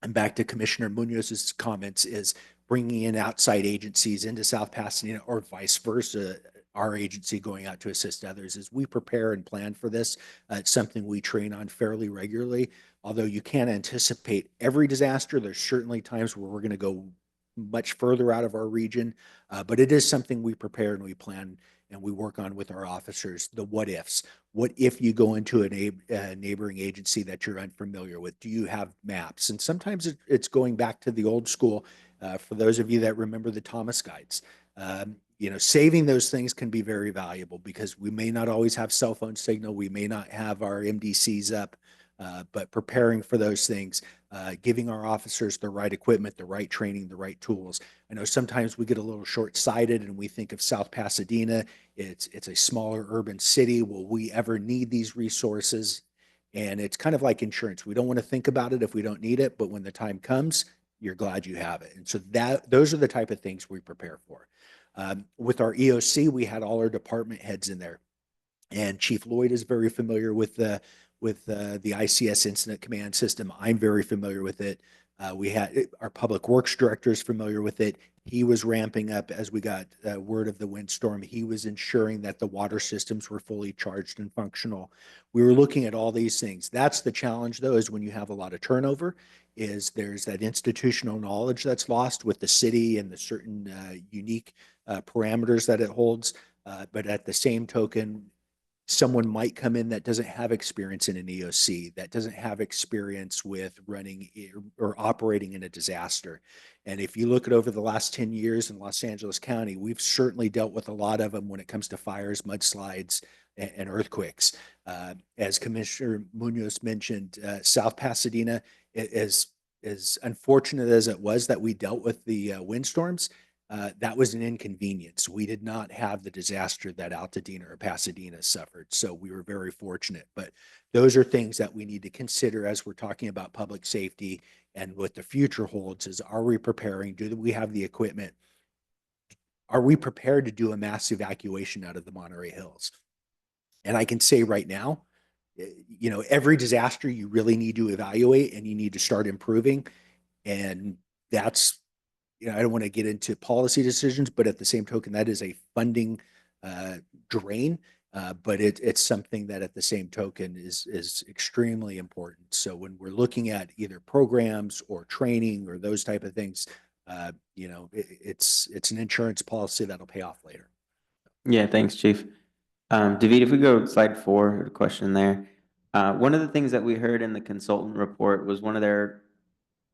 and back to Commissioner Munoz's comments, is bringing in outside agencies into South Pasadena or vice versa, our agency going out to assist others. As we prepare and plan for this, it's something we train on fairly regularly. Although you can't anticipate every disaster, there's certainly times where we're going to go much further out of our region, but it is something we prepare and we plan and we work on with our officers, the what ifs. What if you go into a neighboring agency that you're unfamiliar with? Do you have maps? And sometimes it's going back to the old school. For those of you that remember the Thomas guides, saving those things can be very valuable because we may not always have cell phone signal. We may not have our MDCs up, but preparing for those things, giving our officers the right equipment, the right training, the right tools. I know sometimes we get a little short-sighted and we think of South Pasadena. It's a smaller urban city. Will we ever need these resources? And it's kind of like insurance. We don't want to think about it if we don't need it, but when the time comes, you're glad you have it. And so those are the type of things we prepare for. With our EOC, we had all our department heads in there, and Chief Lloyd is very familiar with the ICS Incident Command System. I'm very familiar with it. We had our Public Works Director is familiar with it. He was ramping up as we got word of the windstorm. He was ensuring that the water systems were fully charged and functional. We were looking at all these things. That's the challenge, though, is when you have a lot of turnover, is there's that institutional knowledge that's lost with the city and the certain unique parameters that it holds. But at the same token, someone might come in that doesn't have experience in an EOC, that doesn't have experience with running or operating in a disaster. And if you look at over the last 10 years in Los Angeles County, we've certainly dealt with a lot of them when it comes to fires, mudslides, and earthquakes. As Commissioner Munoz mentioned, South Pasadena, as unfortunate as it was that we dealt with the windstorms, that was an inconvenience. We did not have the disaster that Altadena or Pasadena suffered. So we were very fortunate. But those are things that we need to consider as we're talking about public safety and what the future holds is, are we preparing? Do we have the equipment? Are we prepared to do a mass evacuation out of the Monterey Hills? And I can say right now, every disaster you really need to evaluate and you need to start improving. And that's, I don't want to get into policy decisions, but at the same token, that is a funding drain. But it's something that at the same token is extremely important. So when we're looking at either programs or training or those type of things, it's an insurance policy that'll pay off later. Yeah, thanks, Chief. David, if we go to slide 4, a question there. One of the things that we heard in the consultant report was one of their,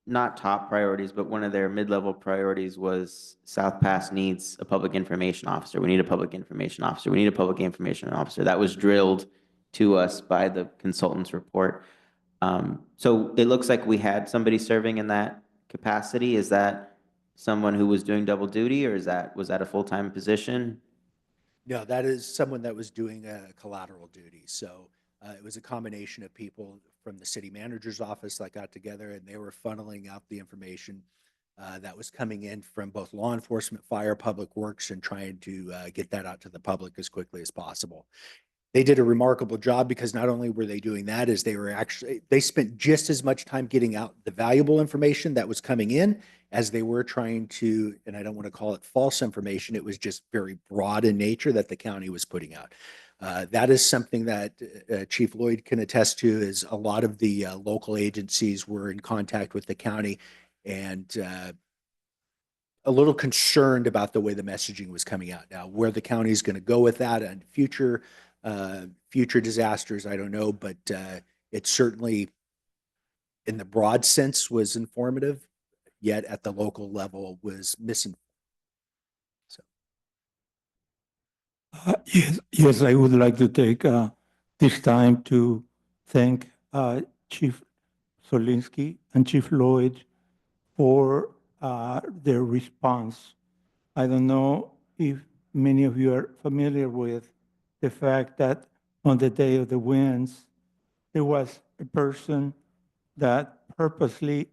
not top priorities, but one of their mid-level priorities was South Pass needs a public information officer. We need a public information officer. We need a public information officer. That was drilled to us by the consultant's report. So it looks like we had somebody serving in that capacity. Is that someone who was doing double duty, or was that a full-time position? No, that is someone that was doing collateral duty. So it was a combination of people from the city manager's office that got together, and they were funneling out the information that was coming in from both law enforcement, fire, public works, and trying to get that out to the public as quickly as possible. They did a remarkable job because not only were they doing that, is they spent just as much time getting out the valuable information that was coming in as they were trying to, and I don't want to call it false information, it was just very broad in nature that the county was putting out. That is something that Chief Lloyd can attest to, is a lot of the local agencies were in contact with the county and a little concerned about the way the messaging was coming out. Now, where the county is going to go with that and future disasters, I don't know, but it certainly, in the broad sense, was informative, yet at the local level was missing. So. Yes, I would like to take this time to thank Chief Solinsky and Chief Lloyd for their response. I don't know if many of you are familiar with the fact that on the day of the winds, there was a person that purposely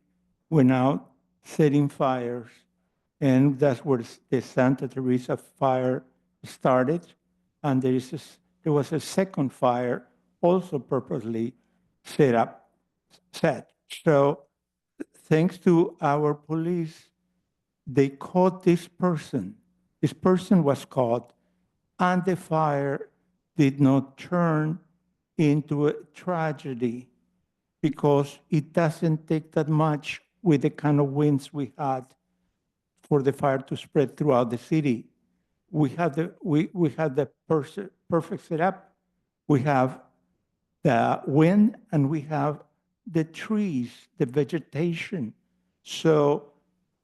went out setting fires, and that's where the Santa Teresa fire started. And there there was a second fire also purposely set. So thanks to our police, they caught this person. This person was caught, and the fire did not turn into a tragedy because it doesn't take that much with the kind of winds we had for the fire to spread throughout the city. We had the perfect setup. We have the wind and we have the trees, the vegetation. So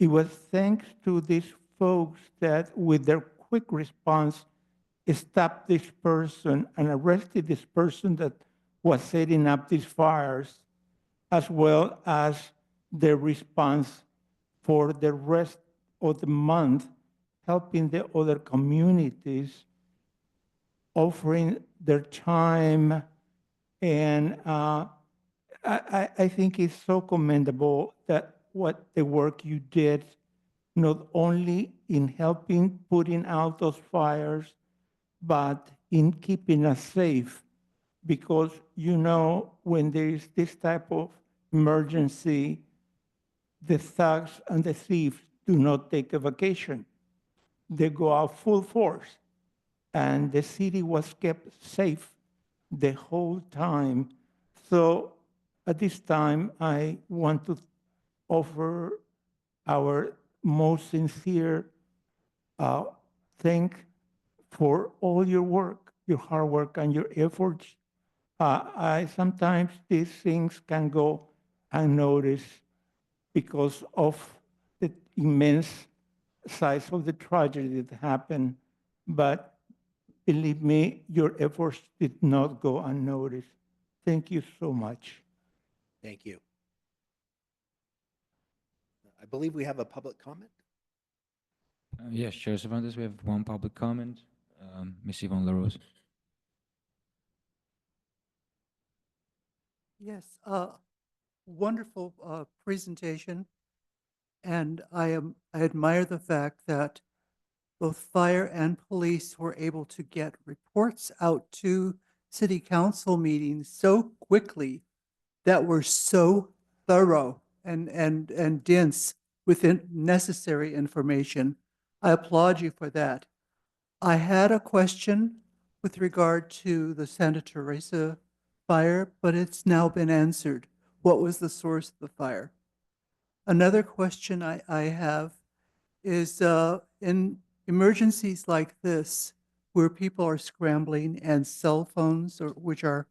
it was thanks to these folks that with their quick response stopped this person and arrested this person that was setting up these fires, as well as the response for the rest of the month, helping the other communities, offering their time. And I think it's so commendable that what the work you did, not only in helping putting out those fires, but in keeping us safe. Because, you know, when there is this type of emergency, the thugs and the thieves do not take a vacation. They go out full force. And the city was kept safe the whole time. So at this time, I want to offer our most sincere thank for all your work, your hard work and your efforts. I sometimes these things can go unnoticed because of the immense size of the tragedy that happened. But believe me, your efforts did not go unnoticed. Thank you so much. Thank you. I believe we have a public comment. Yes, Chair Cervantes, we have one public comment. Ms. Yvonne LaRose. Yes, wonderful presentation. And I admire the fact that both fire and police were able to get reports out to city council meetings so quickly that were so thorough and dense with necessary information. I applaud you for that. I had a question with regard to the Santa Teresa fire, but it's now been answered. What was the source of the fire? Another question I have is in emergencies like this, where people are scrambling and cell phones, which are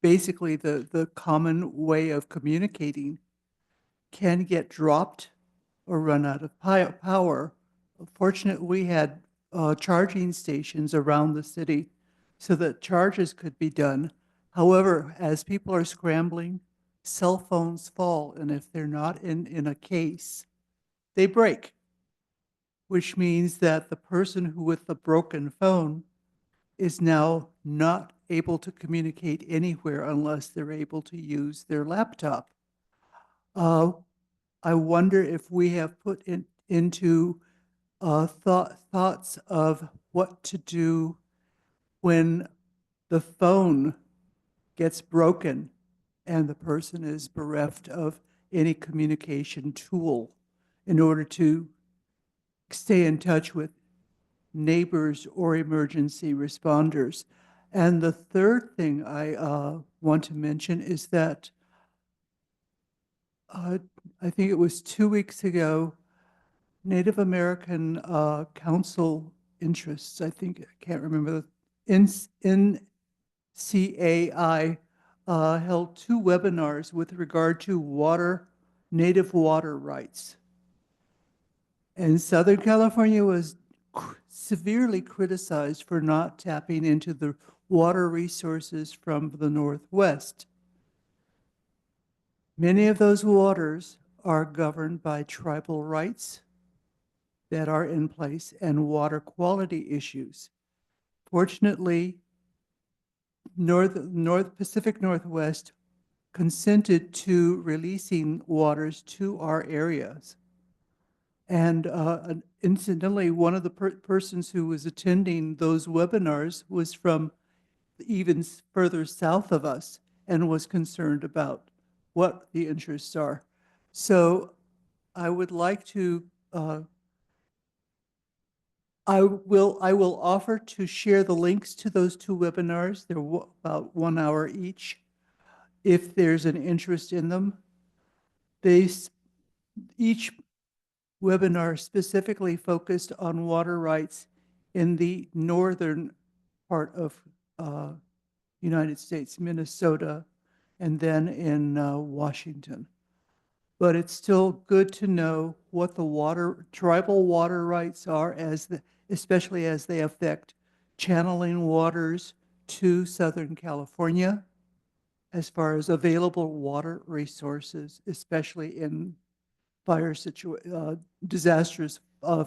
basically the common way of communicating, can get dropped or run out of power. Fortunately, we had charging stations around the city so that charges could be done. However, as people are scrambling, cell phones fall, and if they're not in a case, they break, which means that the person who with the broken phone is now not able to communicate anywhere unless they're able to use their laptop. I wonder if we have put into thoughts of what to do when the phone gets broken and the person is bereft of any communication tool in order to stay in touch with neighbors or emergency responders. And the third thing I want to mention is that I think it was 2 weeks ago, Native American Council Interests, I think, I can't remember, NCAI held 2 webinars with regard to native water rights. And Southern California was severely criticized for not tapping into the water resources from the Northwest. Many of those waters are governed by tribal rights that are in place and water quality issues. Fortunately, North Pacific Northwest consented to releasing waters to our areas. And incidentally, one of the persons who was attending those webinars was from even further south of us and was concerned about what the interests are. So I would like to, I will offer to share the links to those two webinars. They're about 1 hour each. If there's an interest in them, each webinar specifically focused on water rights in the northern part of United States, Minnesota, and then in Washington. But it's still good to know what the tribal water rights are, especially as they affect channeling waters to Southern California, as far as available water resources, especially in disastrous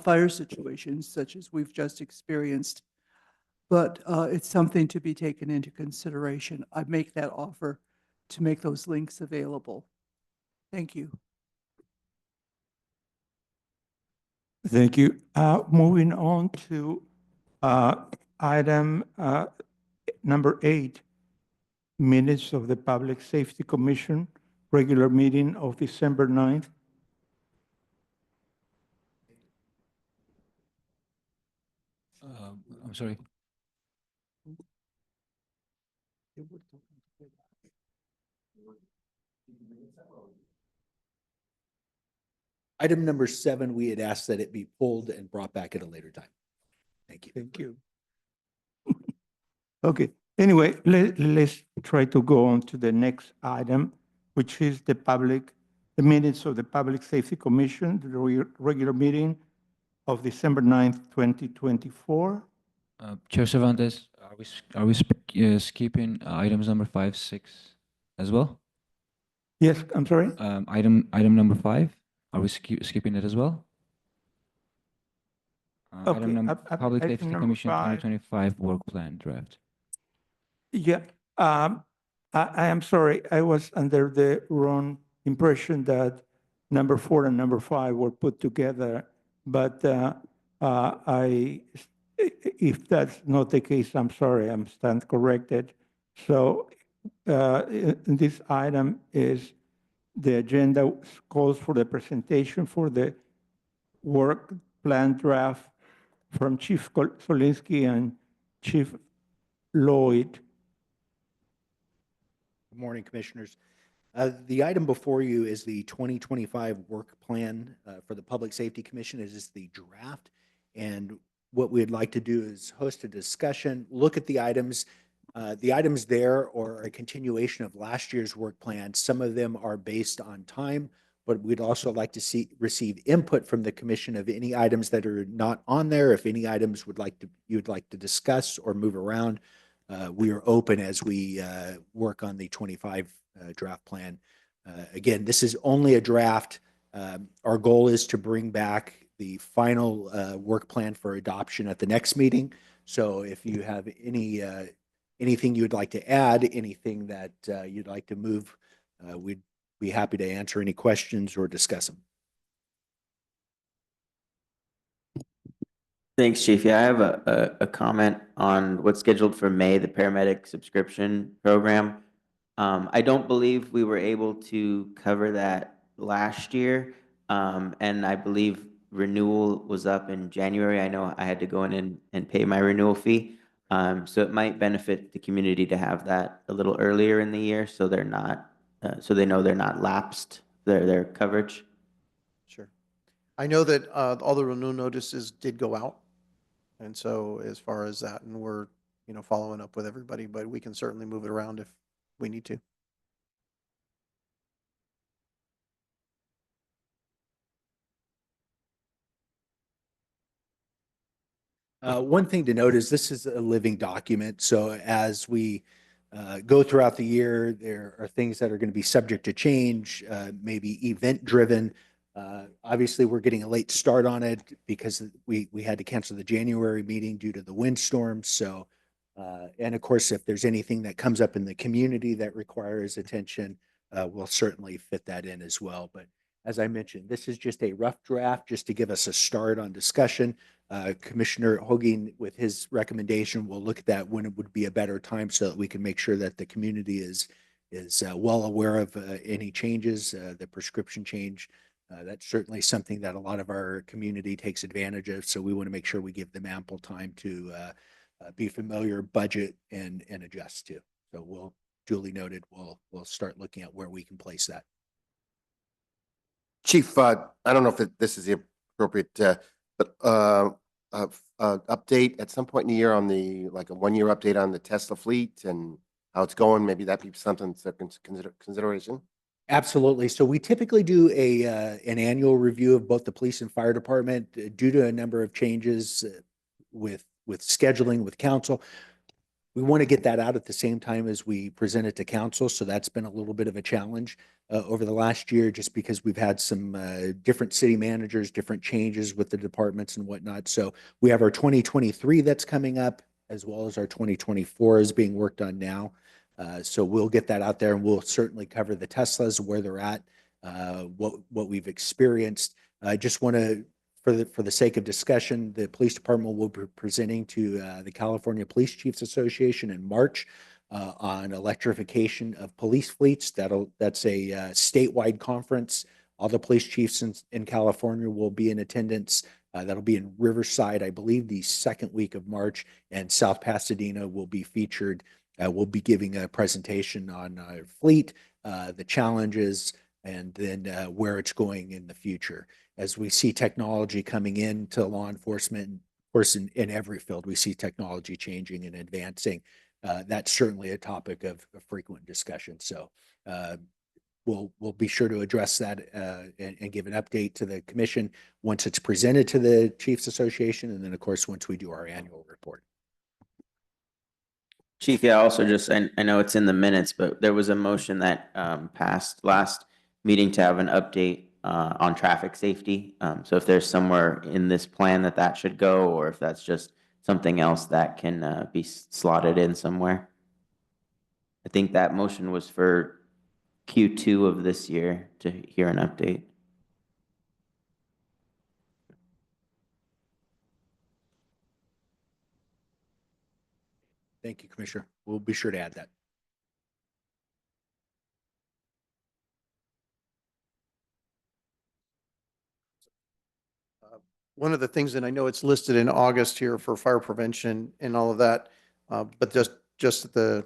fire situations such as we've just experienced. But it's something to be taken into consideration. I make that offer to make those links available. Thank you. Thank you. Moving on to item number 8, minutes of the Public Safety Commission, regular meeting of December 9th. I'm sorry. Item number 7, we had asked that it be pulled and brought back at a later time. Thank you. Thank you. Okay, anyway, let's try to go on to the next item, which is the minutes of the Public Safety Commission, the regular meeting of December 9th, 2024. Chair Cervantes, are we skipping items number 5, 6 as well? Yes, I'm sorry? Item number 5, are we skipping it as well? Okay, Public item Safety number Commission 5. 2025 work plan draft. Yeah, I am sorry. I was under the wrong impression that number 4 and number 5 were put together. But if that's not the case, I'm sorry. I'm stand corrected. So this item is the agenda calls for the presentation for the work plan draft from Chief Solinsky and Chief Lloyd. Good morning, Commissioners. The item before you is the 2025 work plan for the Public Safety Commission. It is the draft. And what we'd like to do is host a discussion, look at the items. The items there are a continuation of last year's work plan. Some of them are based on time, but we'd also like to receive input from the commission of any items that are not on there. If any items you'd like to discuss or move around, we are open as we work on the 25 draft plan. Again, this is only a draft. Our goal is to bring back the final work plan for adoption at the next meeting. So if you have anything you'd like to add, anything that you'd like to move, we'd be happy to answer any questions or discuss them. Thanks, Chief. Yeah, I have a comment on what's scheduled for May, the paramedic subscription program. I don't believe we were able to cover that last year. And I believe renewal was up in January. I know I had to go in and pay my renewal fee. So it might benefit the community to have that a little earlier in the year so they're not, so they know they're not lapsed, their coverage. Sure. I know that all the renewal notices did go out. And so as far as that, and we're, following up with everybody, but we can certainly move it around if we need to. One thing to note is this is a living document. So as we go throughout the year, there are things that are going to be subject to change, maybe event driven. Obviously, we're getting a late start on it because we had to cancel the January meeting due to the windstorm. So, and of course, if there's anything that comes up in the community that requires attention, we'll certainly fit that in as well. But as I mentioned, this is just a rough draft just to give us a start on discussion. Commissioner Hogan, with his recommendation, will look at that when it would be a better time so that we can make sure that the community is well aware of any changes, the prescription change. That's certainly something that a lot of our community takes advantage of. So we want to make sure we give them ample time to be familiar, budget, and adjust to. So we'll duly noted. We'll start looking at where we can place that. Chief, I don't know if this is the appropriate, but update at some point in the year on like a 1 year update on the Tesla fleet and how it's going. Maybe that be something to consideration. Absolutely. So we typically do an annual review of both the police and fire department due to a number of changes with scheduling with council. We want to get that out at the same time as we present it to council. So that's been a little bit of a challenge over the last year, just because we've had some different city managers, different changes with the departments and whatnot. So we have our 2023 that's coming up, as well as our 2024 is being worked on now. So we'll get that out there, and we'll certainly cover the Teslas, where they're at, what we've experienced. I just want to, for the sake of discussion, the police department will be presenting to the California Police Chiefs Association in March on electrification of police fleets. That's a statewide conference. All the police chiefs in California will be in attendance. That'll be in Riverside, I believe, the second week of March, and South Pasadena will be featured. We'll be giving a presentation on our fleet, the challenges, and then where it's going in the future. As we see technology coming into law enforcement, of course, in every field, we see technology changing and advancing. That's certainly a topic of frequent discussion. So we'll be sure to address that and give an update to the commission once it's presented to the Chiefs Association, and then, of course, once we do our annual report. Chief, yeah, also just, I know it's in the minutes, but there was a motion that passed last meeting to have an update on traffic safety. So if there's somewhere in this plan that should go, or if that's just something else that can be slotted in somewhere. I think that motion was for Q2 of this year to hear an update. Thank you, Commissioner. We'll be sure to add that. One of the things, and I know it's listed in August here for fire prevention and all of that, but just the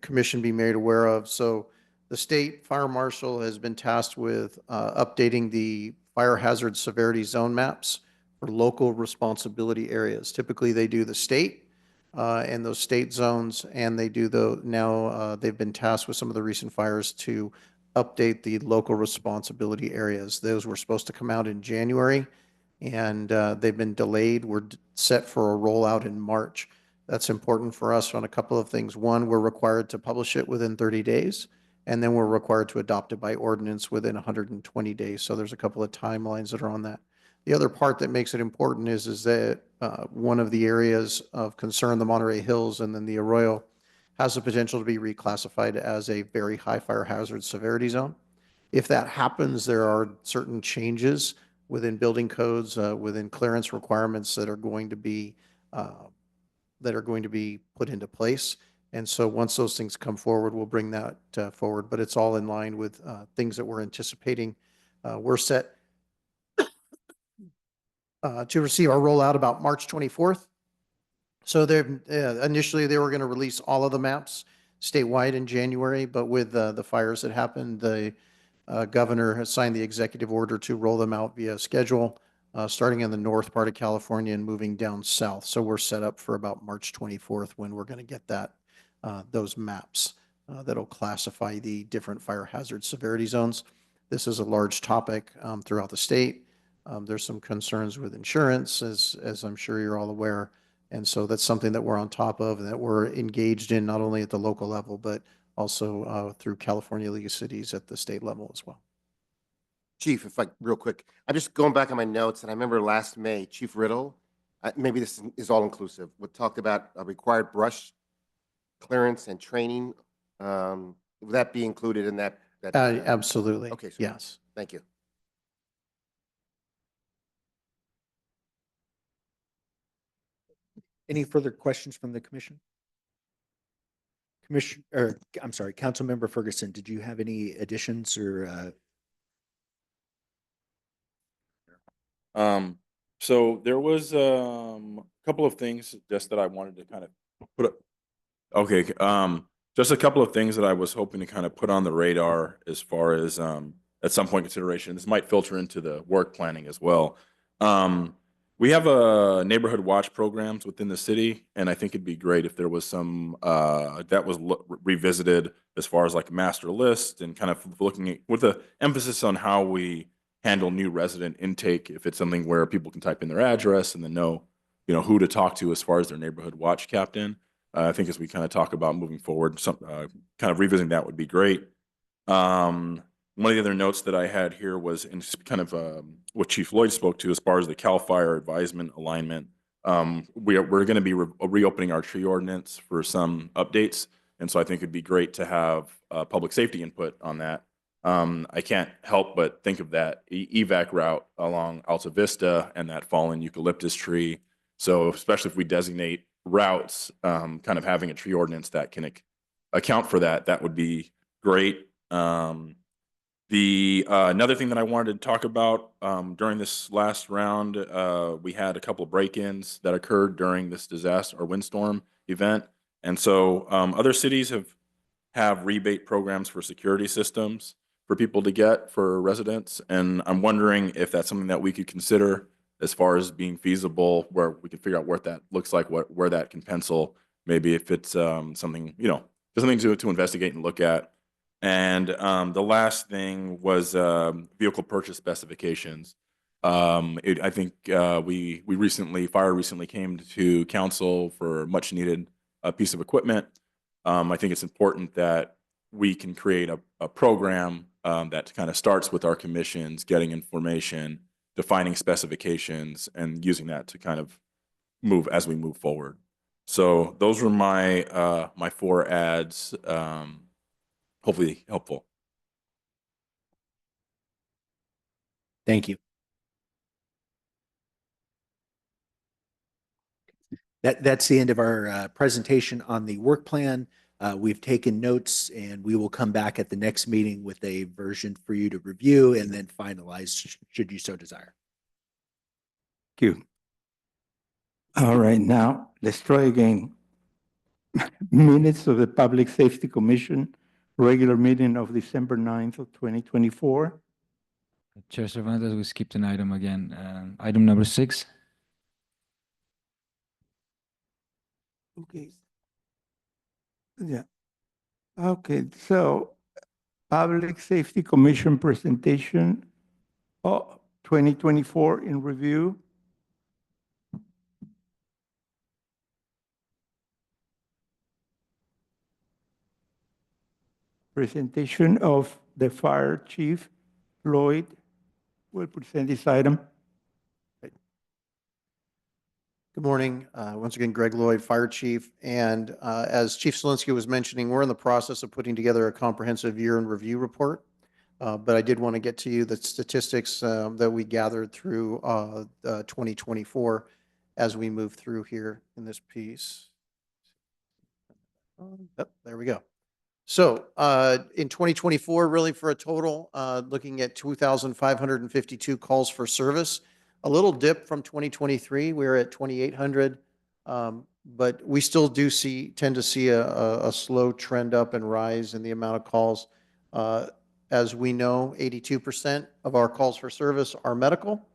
commission be made aware of. So the state fire marshal has been tasked with updating the fire hazard severity zone maps for local responsibility areas. Typically, they do the state and those state zones, and they do now they've been tasked with some of the recent fires to update the local responsibility areas. Those were supposed to come out in January, and they've been delayed. We're set for a rollout in March. That's important for us on a couple of things. One, we're required to publish it within 30 days, and then we're required to adopt it by ordinance within 120 days. So there's a couple of timelines that are on that. The other part that makes it important is that one of the areas of concern, the Monterey Hills and then the Arroyo, has the potential to be reclassified as a very high fire hazard severity zone. If that happens, there are certain changes within building codes, within clearance requirements that are going to be put into place. And so once those things come forward, we'll bring that forward. But it's all in line with things that we're anticipating. We're set to receive our rollout about March 24th. So initially they were going to release all of the maps statewide in January, but with the fires that happened, the governor has signed the executive order to roll them out via schedule, starting in the north part of California and moving down south. So we're set up for about March 24th when we're going to get those maps that'll classify the different fire hazard severity zones. This is a large topic throughout the state. There's some concerns with insurance, as I'm sure you're all aware. And so that's something that we're on top of and that we're engaged in, not only at the local level, but also through California League of Cities at the state level as well. Chief, if real quick, I'm just going back on my notes, and I remember last May, Chief Riddle, maybe this is all inclusive, we talked about a required brush clearance and training. Would that be included in that? Absolutely. Okay. So yes. Thank you. Any further questions from the commission? I'm sorry, Councilmember Ferguson, did you have any additions or, So there was a couple of things just that I wanted to kind of put up. Okay, just a couple of things that I was hoping to kind of put on the radar as far as at some point consideration. This might filter into the work planning as well. We have neighborhood watch programs within the city, and I think it'd be great if there was some that was revisited as far as like a master list and kind of looking at with an emphasis on how we handle new resident intake. If it's something where people can type in their address and then know, who to talk to as far as their neighborhood watch captain. I think as we kind of talk about moving forward, some kind of revisiting that would be great. One of the other notes that I had here was in kind of what Chief Lloyd spoke to as far as the CAL FIRE advisement alignment. We're going to be reopening our tree ordinance for some updates, and so I think it'd be great to have public safety input on that. I can't help but think of that evac route along Alta Vista and that fallen eucalyptus tree. So especially if we designate routes, kind of having a tree ordinance that can account for that, that would be great. Another thing that I wanted to talk about during this last round, we had a couple of break-ins that occurred during this disaster or windstorm event, and so other cities have rebate programs for security systems for people to get for residents, and I'm wondering if that's something that we could consider as far as being feasible, where we can figure out what that looks like, where that can pencil, maybe if it's something, just something to investigate and look at. And the last thing was vehicle purchase specifications. I think Fire recently came to council for much needed piece of equipment. I think it's important that we can create a program that kind of starts with our commissions, getting information, defining specifications, and using that to kind of move as we move forward. So those were my my 4 ads. Hopefully helpful. thank you. That's the end of our presentation on the work plan. We've taken notes and we will come back at the next meeting with a version for you to review and then finalize should you so desire. Thank you. All right, now let's try again. Minutes of the Public Safety Commission regular meeting of December 9th of 2024. Chair Cervantes, we skipped an item again. Item number 6. Okay. Yeah. Okay, so Public Safety Commission presentation of 2024 in review. Presentation of the Fire Chief Lloyd will present this item. Good morning. Once again, Greg Lloyd, Fire Chief. And as Chief Solinsky was mentioning, we're in the process of putting together a comprehensive year in review report. But I did want to get to you the statistics that we gathered through 2024 as we move through here in this piece. Yep, there we go. So in 2024, really for a total, looking at 2,552 calls for service, a little dip from 2023. We're at 2,800, but we still tend to see a slow trend up and rise in the amount of calls. As we know, 82% of our calls for service are medical,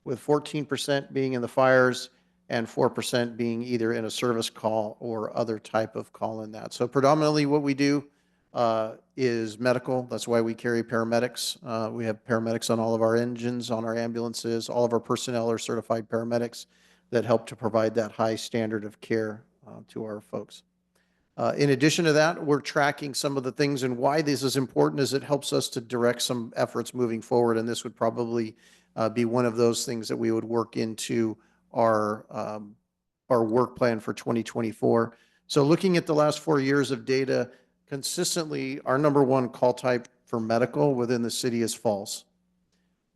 with 14% being in the fires and 4% being either in a service call or other type of call in that. So predominantly what we do is medical. That's why we carry paramedics. We have paramedics on all of our engines, on our ambulances. All of our personnel are certified paramedics that help to provide that high standard of care to our folks. In addition to that, we're tracking some of the things, and why this is important is it helps us to direct some efforts moving forward, and this would probably be one of those things that we would work into our work plan for 2024. So looking at the last 4 years of data, consistently, our #1 call type for medical within the city is falls.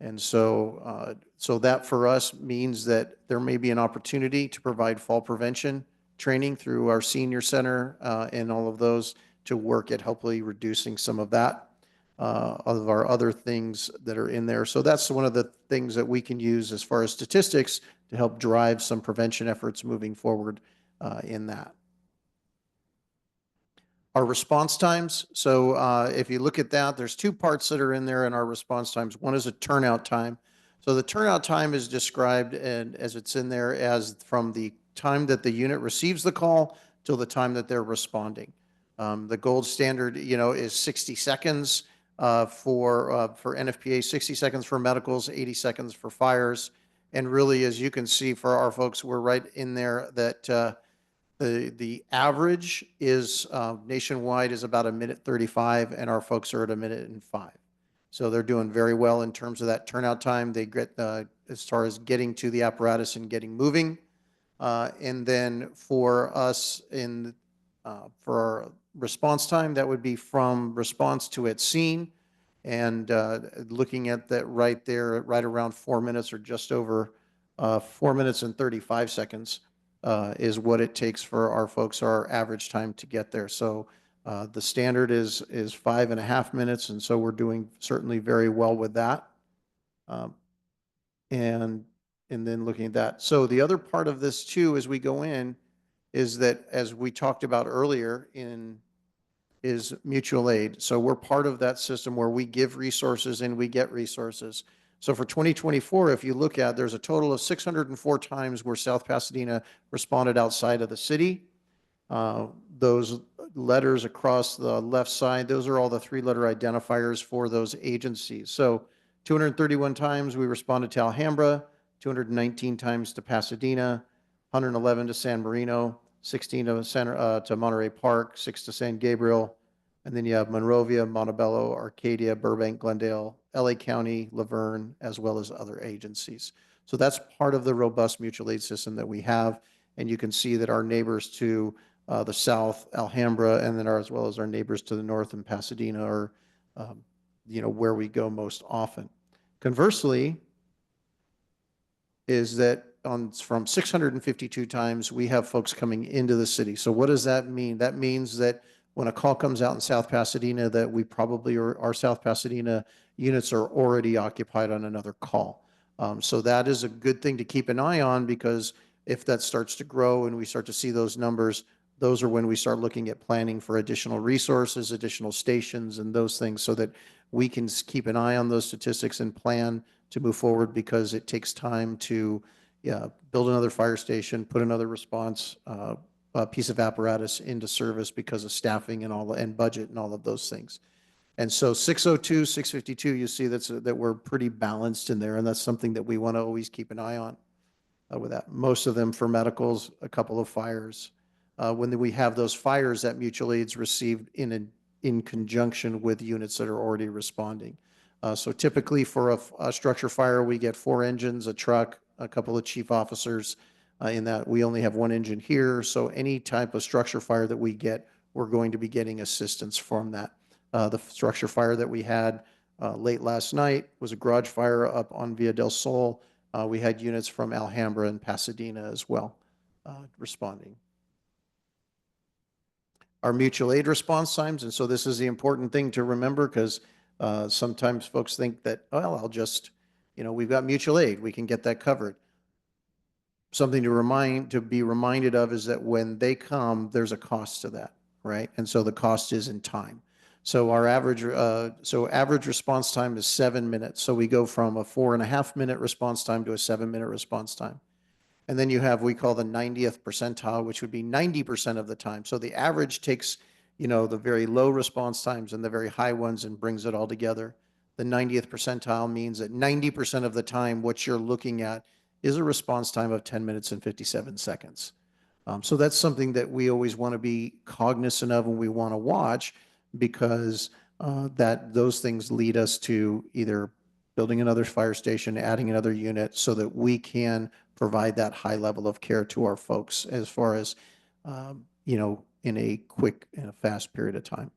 And so that for us means that there may be an opportunity to provide fall prevention training through our senior center and all of those to work at hopefully reducing some of that, of our other things that are in there. So that's one of the things that we can use as far as statistics to help drive some prevention efforts moving forward in that. Our response times. So if you look at that, there's two parts that are in there in our response times. One is a turnout time. So the turnout time is described, and as it's in there, as from the time that the unit receives the call till the time that they're responding. The gold standard, is 60 seconds for NFPA, 60 seconds for medicals, 80 seconds for fires. And really, as you can see for our folks, we're right in there that the average is nationwide is about 1:35, and our folks are at 1:05. So they're doing very well in terms of that turnout time. They get as far as getting to the apparatus and getting moving. And then for us for our response time, that would be from response to at scene. And looking at that right there, right around 4 minutes or just over 4 minutes and 35 seconds is what it takes for our folks, our average time to get there. So the standard is 5.5 minutes, and so we're doing certainly very well with that. And then looking at that. So the other part of this too, as we go in, is that as we talked about earlier is mutual aid. So we're part of that system where we give resources and we get resources. So for 2024, if you look at, there's a total of 604 times where South Pasadena responded outside of the city. Those letters across the left side, those are all the 3-letter identifiers for those agencies. So 231 times we responded to Alhambra, 219 times to Pasadena, 111 to San Marino, 16 to Monterey Park, 6 to San Gabriel, and then you have Monrovia, Montebello, Arcadia, Burbank, Glendale, LA County, Laverne, as well as other agencies. So that's part of the robust mutual aid system that we have. And you can see that our neighbors to the south, Alhambra, and then as well as our neighbors to the north in Pasadena are, where we go most often. Conversely, is that from 652 times, we have folks coming into the city. So what does that mean? That means that when a call comes out in South Pasadena, that we probably our South Pasadena units are already occupied on another call. So that is a good thing to keep an eye on, because if that starts to grow and we start to see those numbers, those are when we start looking at planning for additional resources, additional stations, and those things, so that we can keep an eye on those statistics and plan to move forward, because it takes time to build another fire station, put another response piece of apparatus into service because of staffing and budget and all of those things. And so 602, 652, you see that we're pretty balanced in there, and that's something that we want to always keep an eye on with that. Most of them for medicals, a couple of fires. When we have those fires, that mutual aid's received in conjunction with units that are already responding. So typically for a structure fire, we get 4 engines, a truck, a couple of chief officers. In that we only have 1 engine here, so any type of structure fire that we get, we're going to be getting assistance from that. The structure fire that we had late last night was a garage fire up on Via del Sol. We had units from Alhambra and Pasadena as well responding. Our mutual aid response times, and so this is the important thing to remember, because sometimes folks think that, well, I'll just, we've got mutual aid, we can get that covered. Something to be reminded of is that when they come, there's a cost to that, right? And so the cost is in time. So our average response time is 7 minutes. So we go from a 4.5-minute response time to a 7-minute response time. And then you have, we call the 90th percentile, which would be 90% of the time. So the average takes, the very low response times and the very high ones and brings it all together. The 90th percentile means that 90% of the time, what you're looking at is a response time of 10 minutes and 57 seconds. So that's something that we always want to be cognizant of and we want to watch, because those things lead us to either building another fire station, adding another unit, so that we can provide that high level of care to our folks as far as, in a quick and a fast period of time.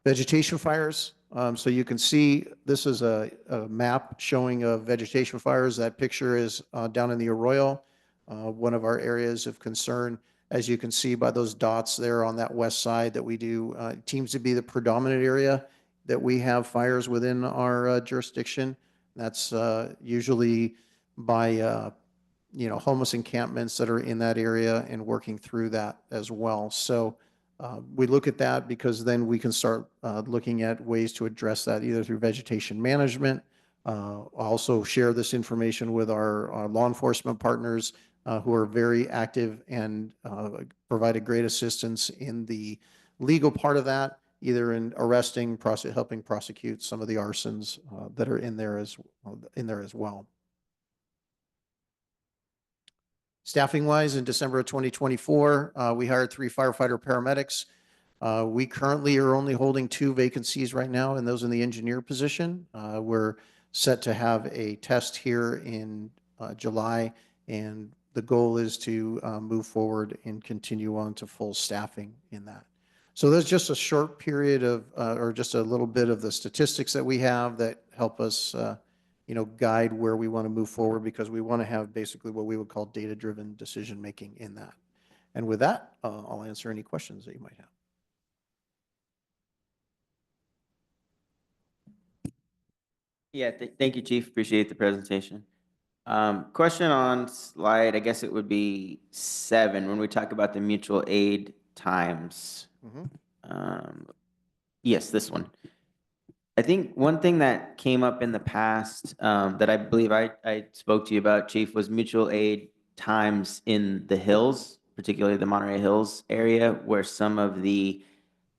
Vegetation fires, So you can see this is a map showing vegetation fires. That picture is down in the Arroyo, one of our areas of concern. As you can see by those dots there on that west side that we do, seems to be the predominant area that we have fires within our jurisdiction. That's usually by homeless encampments that are in that area and working through that as well. So we look at that because then we can start looking at ways to address that either through vegetation management. Also share this information with our law enforcement partners who are very active and provided great assistance in the legal part of that, either in arresting, helping prosecute some of the arsons that are in there as well. Staffing wise, in December of 2024, we hired 3 firefighter paramedics. We currently are only holding 2 vacancies right now, and those in the engineer position. We're set to have a test here in July, and the goal is to move forward and continue on to full staffing in that. So there's just a short period of, or just a little bit of the statistics that we have that help us guide where we want to move forward, because we want to have basically what we would call data-driven decision-making in that. And with that, I'll answer any questions that you might have. Yeah, thank you, Chief. Appreciate the presentation. Question on slide, I guess it would be 7, when we talk about the mutual aid times. Yes, this one. I think one thing that came up in the past that I believe I spoke to you about, Chief, was mutual aid times in the hills, particularly the Monterey Hills area, where some of the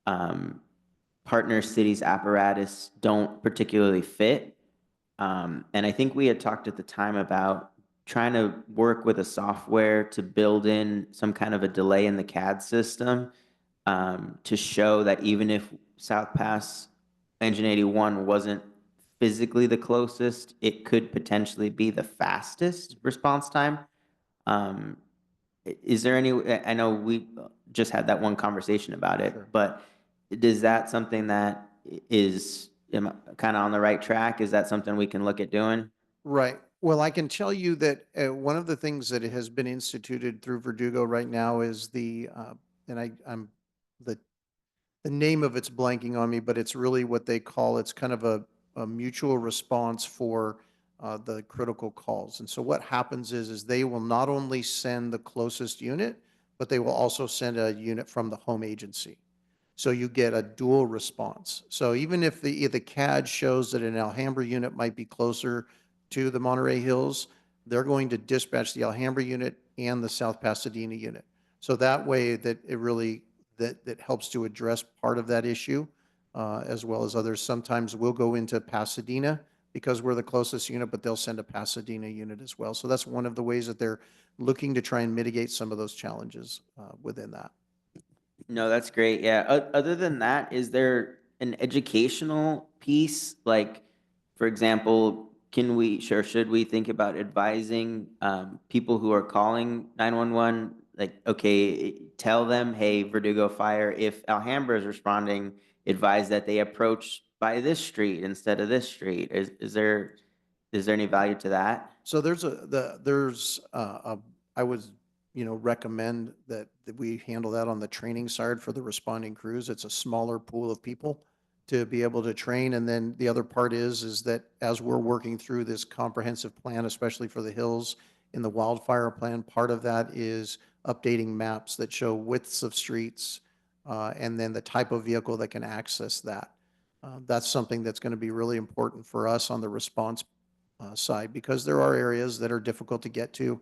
partner cities apparatus don't particularly fit. And I think we had talked at the time about trying to work with a software to build in some kind of a delay in the CAD system to show that even if South Pass Engine 81 wasn't physically the closest, it could potentially be the fastest response time. Is there any, I know we just had that one conversation about it, Sure. but is that something that is kind of on the right track? Is that something we can look at doing? Right. Well, I can tell you that one of the things that has been instituted through Verdugo right now is I'm the name of it's blanking on me, but it's really what they call, it's kind of a mutual response for the critical calls. And so what happens is they will not only send the closest unit, but they will also send a unit from the home agency. So you get a dual response. So even if the CAD shows that an Alhambra unit might be closer to the Monterey Hills, they're going to dispatch the Alhambra unit and the South Pasadena unit. So that way that it really, that helps to address part of that issue, as well as others. Sometimes we'll go into Pasadena because we're the closest unit, but they'll send a Pasadena unit as well. So that's one of the ways that they're looking to try and mitigate some of those challenges within that. No, that's great. Yeah. Other than that, is there an educational piece? Like, for example, should we think about advising people who are calling 911, like, okay, tell them, hey, Verdugo Fire, if Alhambra is responding, advise that they approach by this street instead of this street. Is there any value to that? So I would recommend that we handle that on the training side for the responding crews. It's a smaller pool of people to be able to train. And then the other part is that as we're working through this comprehensive plan, especially for the hills in the wildfire plan, part of that is updating maps that show widths of streets and then the type of vehicle that can access that. That's something that's going to be really important for us on the response side, because there are areas that are difficult to get to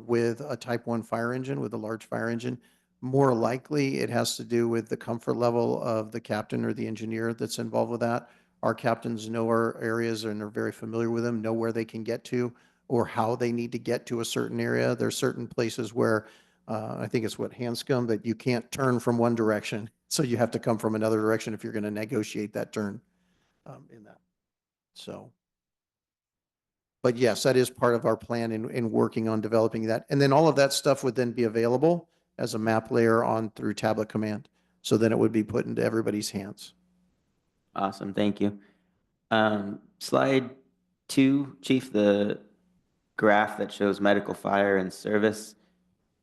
with a type 1 fire engine, with a large fire engine. More likely, it has to do with the comfort level of the captain or the engineer that's involved with that. Our captains know our areas and are very familiar with them, know where they can get to or how they need to get to a certain area. There are certain places where I think it's Hanscom, that you can't turn from one direction. So you have to come from another direction if you're going to negotiate that turn in that. So. But yes, that is part of our plan in working on developing that. And then all of that stuff would then be available as a map layer on through tablet command. So then it would be put into everybody's hands. Awesome, thank you. Slide 2, Chief, the graph that shows medical, fire, and service.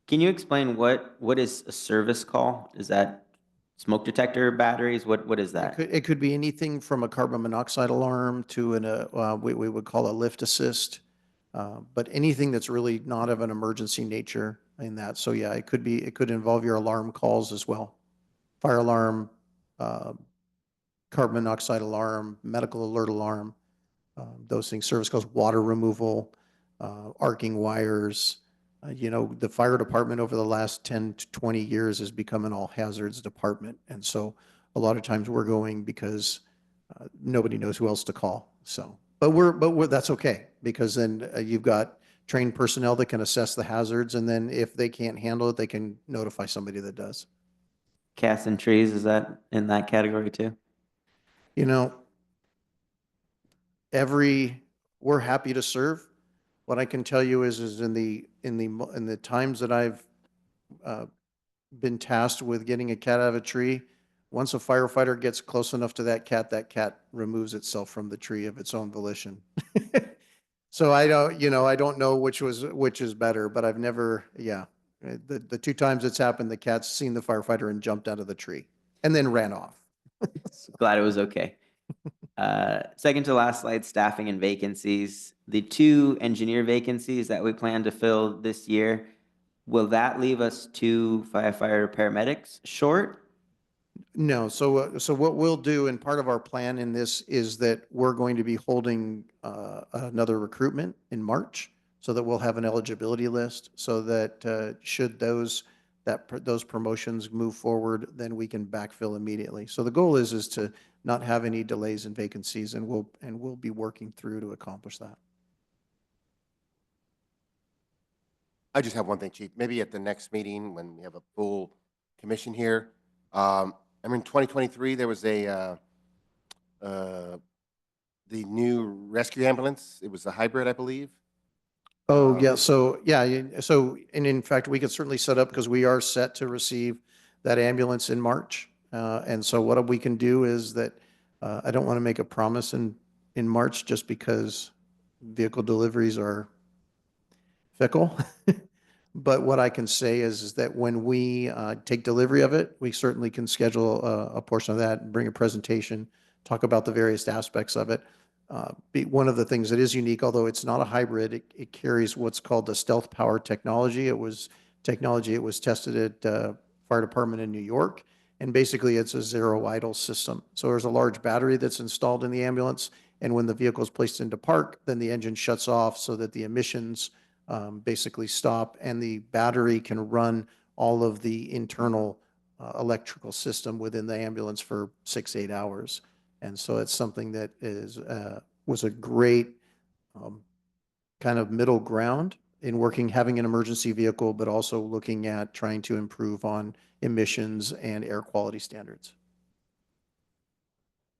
Can you explain what is a service call? Is that smoke detector batteries? What is that? It could be anything from a carbon monoxide alarm to we would call a lift assist, but anything that's really not of an emergency nature in that. So yeah, it could involve your alarm calls as well. Fire alarm, uh, carbon monoxide alarm, medical alert alarm, those things, service calls, water removal, arcing wires. The fire department over the last 10 to 20 years has become an all hazards department. And so a lot of times we're going because nobody knows who else to call. So, that's okay, because then you've got trained personnel that can assess the hazards. And then if they can't handle it, they can notify somebody that does. Cats and trees, is that in that category too? You know, we're happy to serve. What I can tell you is in the times that I've uh, been tasked with getting a cat out of a tree, once a firefighter gets close enough to that cat removes itself from the tree of its own volition. So I don't know which is better, but I've never, yeah. The two times it's happened, the cat's seen the firefighter and jumped out of the tree and then ran off. Glad it was okay. Second to last slide, staffing and vacancies. The 2 engineer vacancies that we plan to fill this year, will that leave us 2 firefighter paramedics short? No, so what we'll do, and part of our plan in this is that we're going to be holding another recruitment in March, so that we'll have an eligibility list, so that should those promotions move forward, then we can backfill immediately. So the goal is to not have any delays in vacancies, and we'll be working through to accomplish that. I just have one thing, Chief. Maybe at the next meeting, when we have a full commission here, I mean, 2023, there was the new rescue ambulance. It was a hybrid, I believe. Oh, yeah, so, and in fact, we could certainly set up, because we are set to receive that ambulance in March. And so what we can do is that, I don't want to make a promise in March, just because vehicle deliveries are fickle. But what I can say is that when we take delivery of it, we certainly can schedule a portion of that, bring a presentation, talk about the various aspects of it. One of the things that is unique, although it's not a hybrid, it carries what's called the stealth power technology. It was tested at fire department in New York, and basically it's a zero idle system. So there's a large battery that's installed in the ambulance, and when the vehicle is placed into park, then the engine shuts off so that the emissions basically stop, and the battery can run all of the internal electrical system within the ambulance for 6, 8 hours. And so it's something that was a great kind of middle ground in having an emergency vehicle, but also looking at trying to improve on emissions and air quality standards.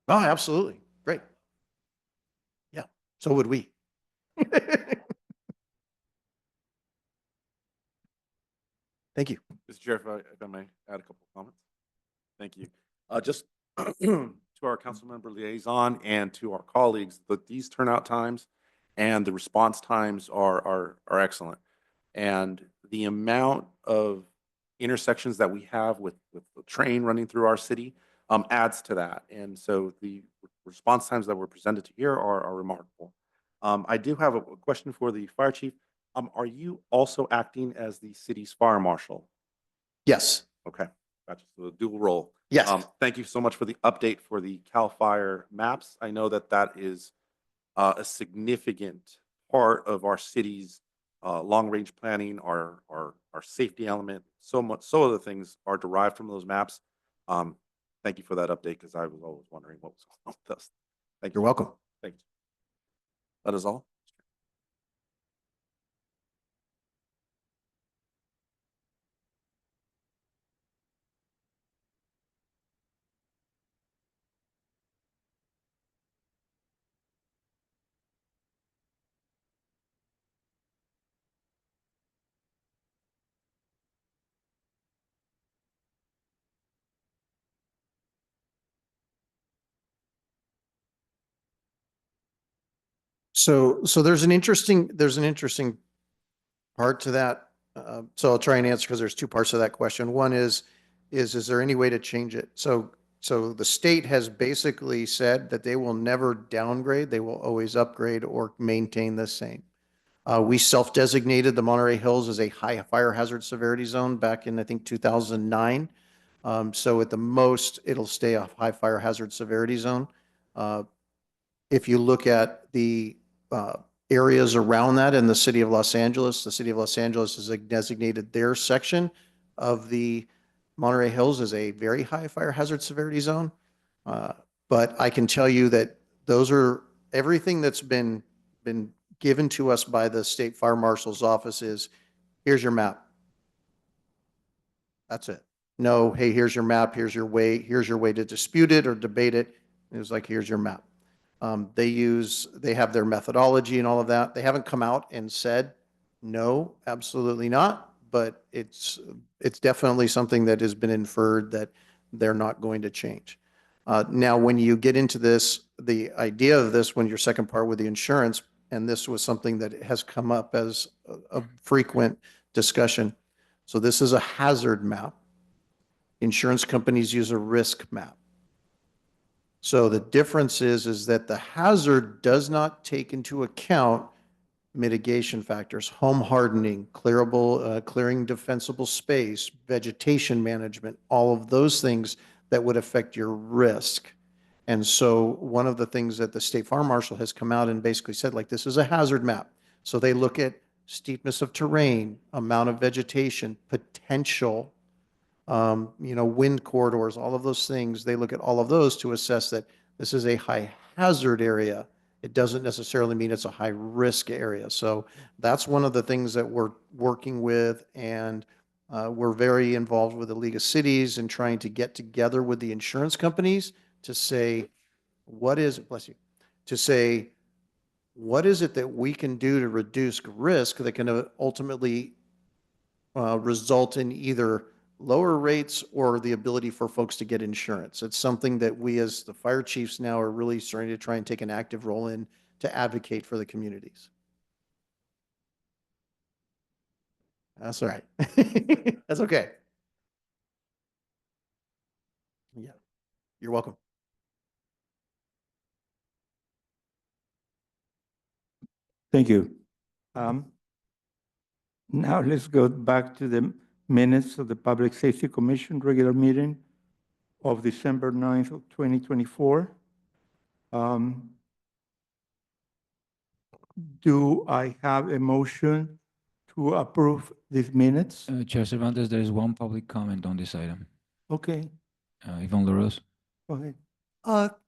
Oh, absolutely. Great. Yeah. So would we. Thank you. Mr. Chair, if I may add a couple of comments. Thank you. Just to our council member liaison and to our colleagues, that these turnout times and the response times are excellent. And the amount of intersections that we have with the train running through our city adds to that. And so the response times that were presented to here are remarkable. I do have a question for the fire chief. Are you also acting as the city's fire marshal? Yes. Okay, gotcha. So the dual role. Yes. Thank you so much for the update for the CAL FIRE maps. I know that is a significant part of our city's long-range planning, our safety element. So other things are derived from those maps. Thank you for that update, because I was always wondering what was going on with us. Thank you. You're welcome. Thank you. That is all. So there's an interesting part to that. So I'll try and answer because there's two parts to that question. One is there any way to change it? So the state has basically said that they will never downgrade, they will always upgrade or maintain the same. We self-designated the Monterey Hills as a high fire hazard severity zone back in, I think, 2009. So at the most, it'll stay a high fire hazard severity zone. If you look at the areas around that in the city of Los Angeles, the city of Los Angeles has designated their section of the Monterey Hills as a very high fire hazard severity zone. But I can tell you that those are everything that's been given to us by the state fire marshal's office is, here's your map. That's it. No, hey, here's your map, here's your way to dispute it or debate it. It was like, here's your map. They have their methodology and all of that. They haven't come out and said, no, absolutely not, but it's definitely something that has been inferred that they're not going to change. Now, when you get into this, the idea of this, when your second part with the insurance, and this was something that has come up as a frequent discussion. So this is a hazard map. Insurance companies use a risk map. So the difference is that the hazard does not take into account mitigation factors, home hardening, clearing defensible space, vegetation management, all of those things that would affect your risk. And so one of the things that the state fire marshal has come out and basically said, like, this is a hazard map. So they look at steepness of terrain, amount of vegetation, potential, wind corridors, all of those things. They look at all of those to assess that this is a high hazard area. It doesn't necessarily mean it's a high risk area. So that's one of the things that we're working with, and we're very involved with the League of Cities and trying to get together with the insurance companies to say, what is it, bless you, to say, what is it that we can do to reduce risk that can ultimately result in either lower rates or the ability for folks to get insurance. It's something that we as the fire chiefs now are really starting to try and take an active role in to advocate for the communities. That's all right. That's okay. Yeah, you're welcome. Thank you. Now let's go back to the minutes of the Public Safety Commission regular meeting of December 9th of 2024. Do I have a motion to approve these minutes? Chair Cervantes, there is one public comment on this item. Okay, Yvonne LaRose. go ahead.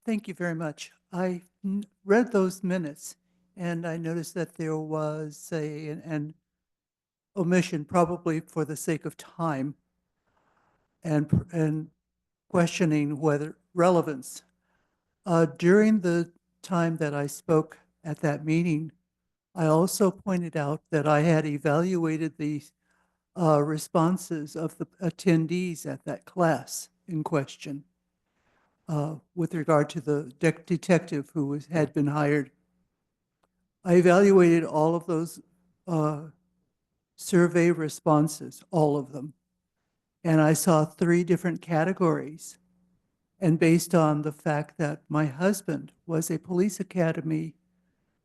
Thank you very much. I read those minutes and I noticed that there was an omission, probably for the sake of time and questioning whether relevance. During the time that I spoke at that meeting, I also pointed out that I had evaluated the responses of the attendees at that class in question with regard to the detective who had been hired. I evaluated all of those survey responses, all of them, and I saw 3 different categories. And based on the fact that my husband was a police academy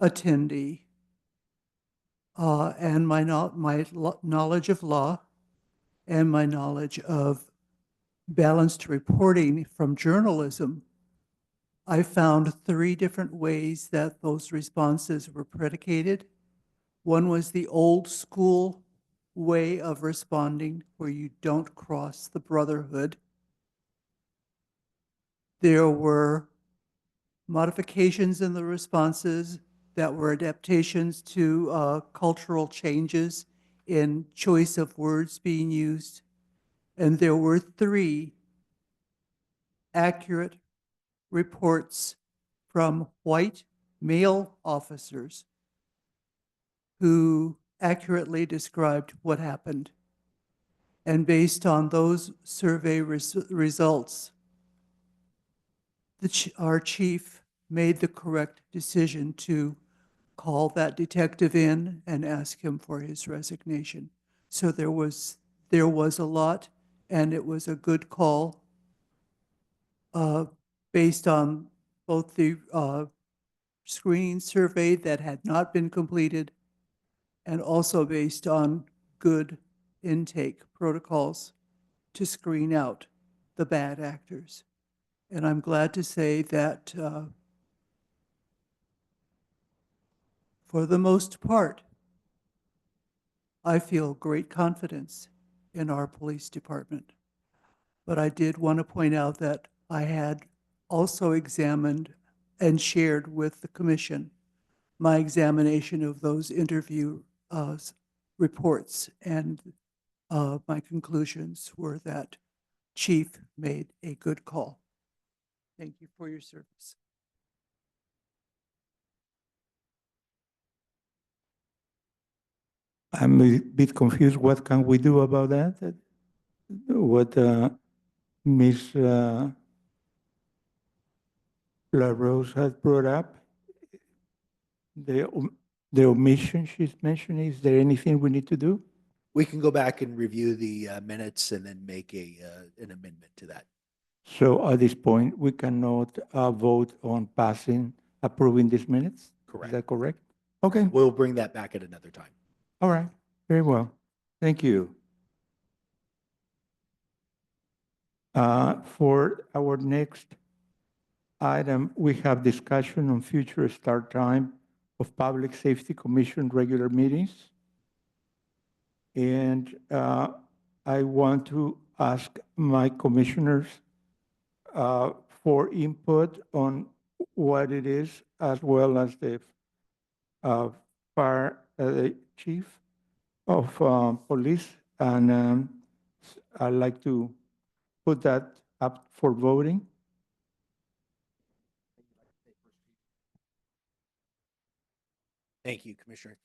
attendee, and my knowledge of law and my knowledge of balanced reporting from journalism, I found 3 different ways that those responses were predicated. One was the old school way of responding where you don't cross the brotherhood. There were modifications in the responses that were adaptations to cultural changes in choice of words being used. And there were 3 accurate reports from white male officers who accurately described what happened. And based on those survey results, our chief made the correct decision to call that detective in and ask him for his resignation. So there was a lot, and it was a good call based on both the screening survey that had not been completed and also based on good intake protocols to screen out the bad actors. And I'm glad to say that for the most part, I feel great confidence in our police department. But I did want to point out that I had also examined and shared with the commission my examination of those interview reports, and my conclusions were that Chief made a good call. Thank you for your service. I'm a bit confused. What can we do about that? What Ms. LaRose has brought up, the omission she's mentioned, is there anything we need to do? We can go back and review the minutes and then make an amendment to that. So at this point, we cannot vote on approving these minutes? Correct. Is that correct? Okay, We'll bring that back at another time. all right, very well. Thank you. For our next item, we have discussion on future start time of Public Safety Commission regular meetings. And I want to ask my commissioners for input on what it is, as well as the fire chief of police. And I'd like to put that up for voting. Thank you, Commissioner.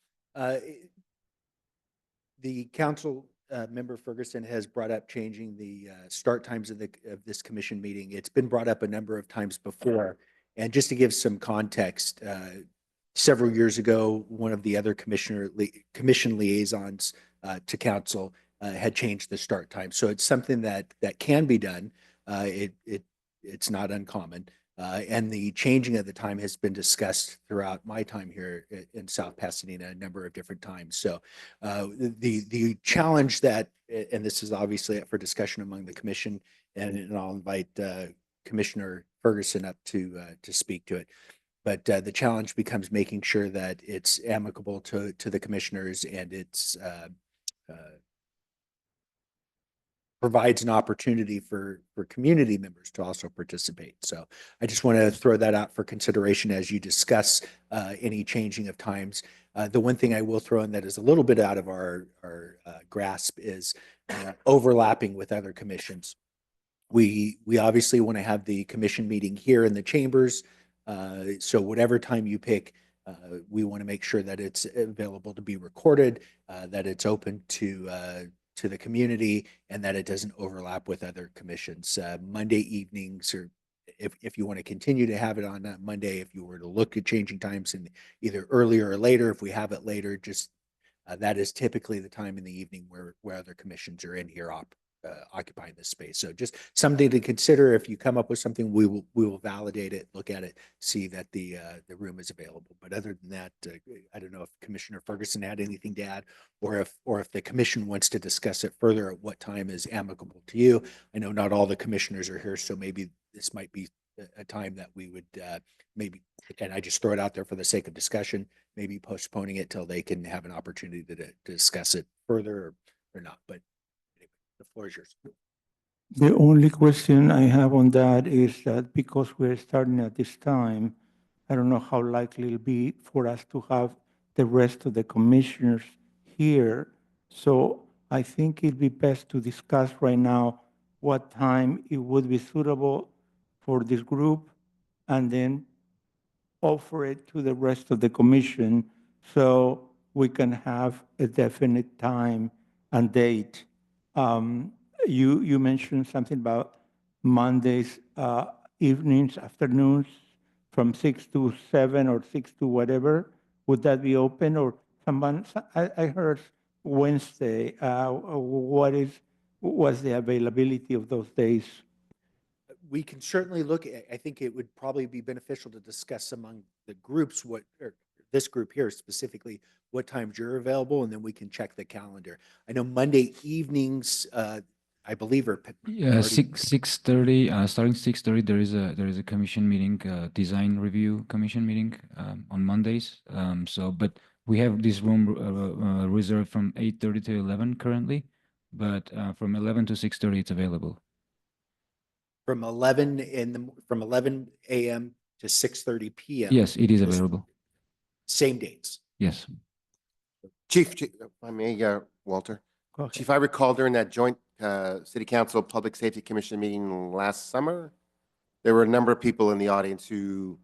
The council member Ferguson has brought up changing the start times of this commission meeting. It's been brought up a number of times before. And just to give some context, several years ago, one of the other commission liaisons to council had changed the start time. So it's something that can be done. It's not uncommon. And the changing of the time has been discussed throughout my time here in South Pasadena a number of different times. So the challenge that, and this is obviously up for discussion among the commission, and I'll invite Commissioner Ferguson up to speak to it. But the challenge becomes making sure that it's amicable to the commissioners, and it's provides an opportunity for community members to also participate. So I just want to throw that out for consideration as you discuss any changing of times. The one thing I will throw in that is a little bit out of our grasp is overlapping with other commissions. We obviously want to have the commission meeting here in the chambers. So whatever time you pick, we want to make sure that it's available to be recorded, that it's open to the community, and that it doesn't overlap with other commissions. Monday evenings, or if you want to continue to have it on Monday, if you were to look at changing times in either earlier or later, if we have it later, just that is typically the time in the evening where other commissions are in here occupying this space. So just something to consider. If you come up with something, we will validate it, look at it, see that the room is available. But other than that, I don't know if Commissioner Ferguson had anything to add, or if the commission wants to discuss it further at what time is amicable to you. I know not all the commissioners are here, so maybe this might be a time that we would maybe, and I just throw it out there for the sake of discussion, maybe postponing it till they can have an opportunity to discuss it further or not. But the floor is yours. The only question I have on that is that because we're starting at this time, I don't know how likely it'll be for us to have the rest of the commissioners here. So I think it'd be best to discuss right now what time it would be suitable for this group, and then offer it to the rest of the commission so we can have a definite time and date. You mentioned something about Mondays, evenings, afternoons, from 6 to 7 or 6 to whatever. would that be open or I heard Wednesday. What's the availability of those days? We can certainly look, I think it would probably be beneficial to discuss among the groups or this group here specifically, what times you're available, and then we can check the calendar. I know Monday evenings, I believe are. Yeah, already- 6:30. Starting 6:30, there is a commission meeting, design review commission meeting on Mondays. But we have this room reserved from 8:30 to 11 currently, but from 11 to 6:30 it's available. From 11 a.m. to 6:30 p.m. Yes, it is This- available. Same dates. Yes. Chief, if I may, Walter. Go ahead. Chief, I recall during that joint City Council Public Safety Commission meeting last summer, there were a number of people in the audience who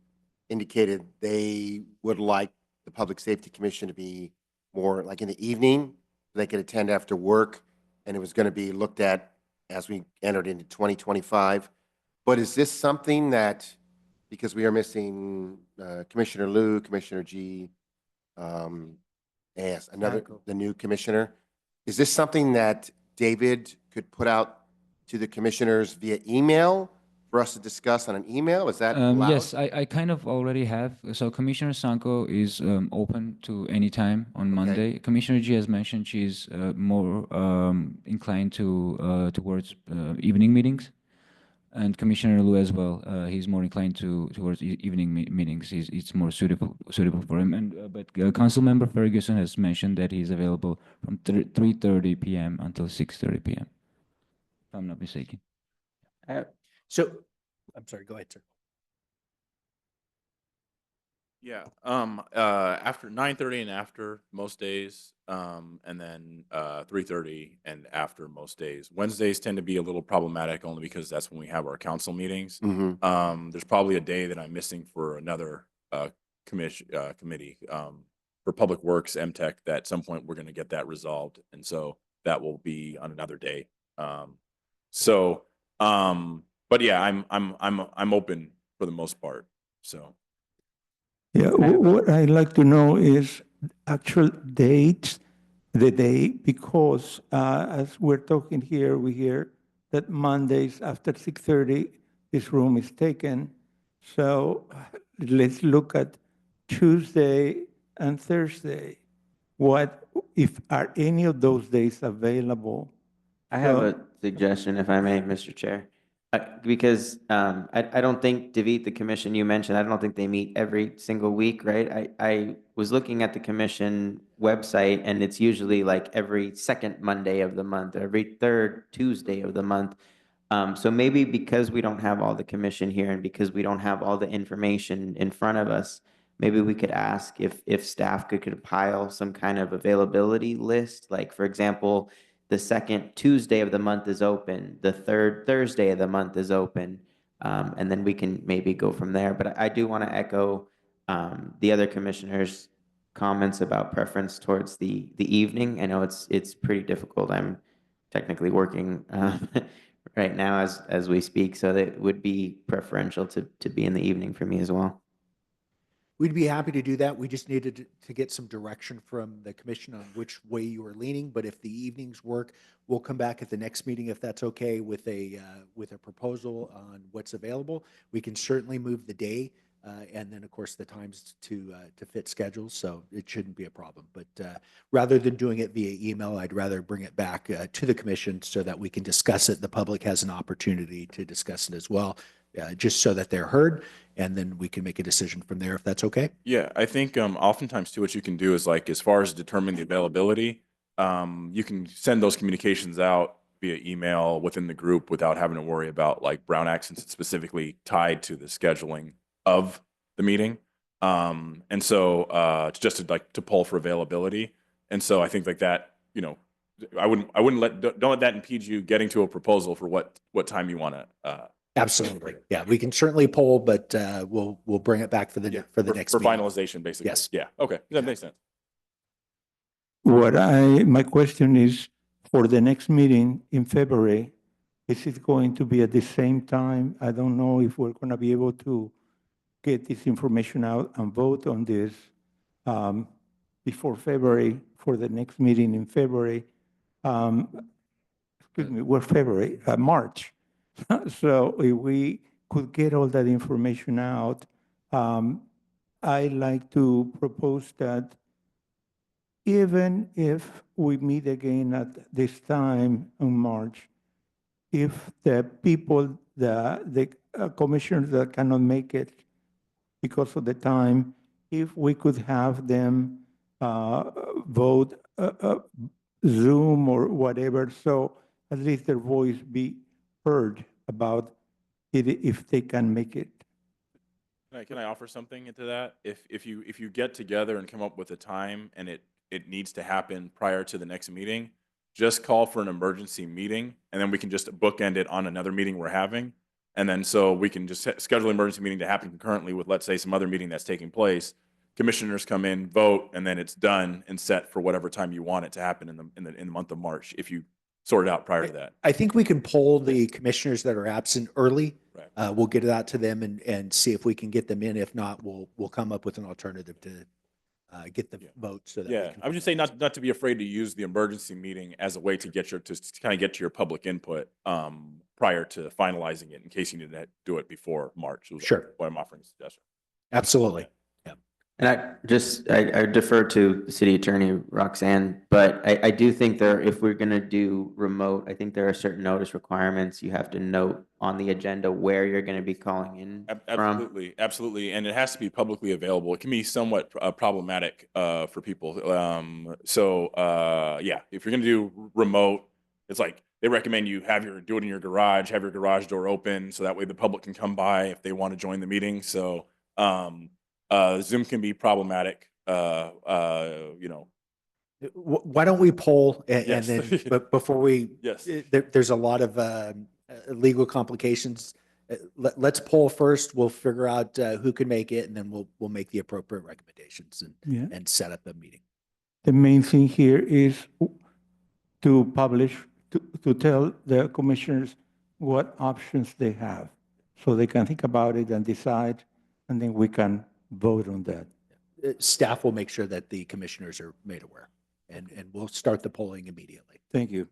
indicated they would like the Public Safety Commission to be more like in the evening. They could attend after work, and it was going to be looked at as we entered into 2025. But is this something that, because we are missing Commissioner Liu, Commissioner G, yes, the new commissioner, is this something that David could put out to the commissioners via email for us to discuss on an email? Is that allowed? Yes, I kind of already have. So Commissioner Sanko is open to any time on Monday. Commissioner G has mentioned she's more inclined to towards evening meetings, and Commissioner Liu as well. He's more inclined towards evening meetings. It's more suitable for him. And but Councilmember Ferguson has mentioned that he's available from 3:30 p.m. until 6:30 p.m. If I'm not mistaken. So, I'm sorry, go ahead, sir. Yeah, after 9:30 and after most days, and then 3:30 and after most days. Wednesdays tend to be a little problematic only because that's when we have our council meetings. Mhm. There's probably a day that I'm missing for another committee for Public Works, MTech, that at some point we're going to get that resolved, and so that will be on another day. But yeah, I'm open for the most part. So. Yeah, what I'd like to know is actual dates, the day, because as we're talking here, we hear that Mondays after 6:30, this room is taken. So let's look at Tuesday and Thursday. What, if are any of those days available? I have So- a suggestion, if I may, Mr. Chair. Because I don't think, David, the commission you mentioned, I don't think they meet every single week, right? I was looking at the commission website, and it's usually like every second Monday of the month, every third Tuesday of the month. So maybe because we don't have all the commission here and because we don't have all the information in front of us, maybe we could ask if staff could compile some kind of availability list. Like, for example, the second Tuesday of the month is open, the third Thursday of the month is open, and then we can maybe go from there. But I do want to echo the other commissioners' comments about preference towards the evening. I know it's pretty difficult. I'm technically working right now as we speak, so that would be preferential to be in the evening for me as well. We'd be happy to do that. We just needed to get some direction from the commission on which way you are leaning. But if the evenings work, we'll come back at the next meeting if that's okay with a proposal on what's available. We can certainly move the day and then of course the times to fit schedules. So it shouldn't be a problem. But rather than doing it via email, I'd rather bring it back to the commission so that we can discuss it. The public has an opportunity to discuss it as well, just so that they're heard. And then we can make a decision from there if that's okay. Yeah, I think oftentimes too, what you can do is like, as far as determining the availability, you can send those communications out via email within the group without having to worry about like Brown Act, since it's specifically tied to the scheduling of the meeting. And so just to poll for availability. And so I think like that, I wouldn't don't let that impede you getting to a proposal for what time you want to. Absolutely. Yeah, we can certainly poll, but we'll bring it back for the next For meeting. finalization, basically. Yes. Yeah. Okay. That makes sense. My question is, for the next meeting in February, is it going to be at the same time? I don't know if we're going to be able to get this information out and vote on this um, before February, for the next meeting in February. Excuse me, we're February, March. So if we could get all that information out, I'd like to propose that even if we meet again at this time in March, if the people, the commissioners that cannot make it because of the time, if we could have them vote Zoom or whatever, so at least their voice be heard about it if they can make it. Can I offer something into that? If you get together and come up with a time and it needs to happen prior to the next meeting, just call for an emergency meeting and then we can just bookend it on another meeting we're having. And then so we can just schedule an emergency meeting to happen concurrently with, let's say, some other meeting that's taking place. Commissioners come in, vote, and then it's done and set for whatever time you want it to happen in the month of March, if you sort it out prior to that. I think we can poll the commissioners that are absent early. Right. We'll get it out to them and see if we can get them in. If not, we'll come up with an alternative to get the vote so that. Yeah, I would just say not to be afraid to use the emergency meeting as a way to get to kind of get to your public input prior to finalizing it in case you need to do it before March. Sure. What I'm offering a suggestion. Absolutely. And I defer to the city attorney, Roxanne, but I do think if we're gonna do remote, I think there are certain notice requirements. You have to note on the agenda where you're gonna be calling in from. Absolutely, absolutely, and it has to be publicly available. It can be somewhat problematic for people. Yeah, if you're gonna do remote, it's like they recommend you do it in your garage, have your garage door open, so that way the public can come by if they want to join the meeting. So Zoom can be problematic. Why don't we poll and Yes. then, but before we, Yes. there's a lot of legal complications. Let's poll first. We'll figure out who can make it, and then we'll make the appropriate recommendations Yeah. and set up a meeting. The main thing here is to publish, to tell the commissioners what options they have, so they can think about it and decide, and then we can vote on that. Staff will make sure that the commissioners are made aware, and we'll start the polling immediately. Thank you.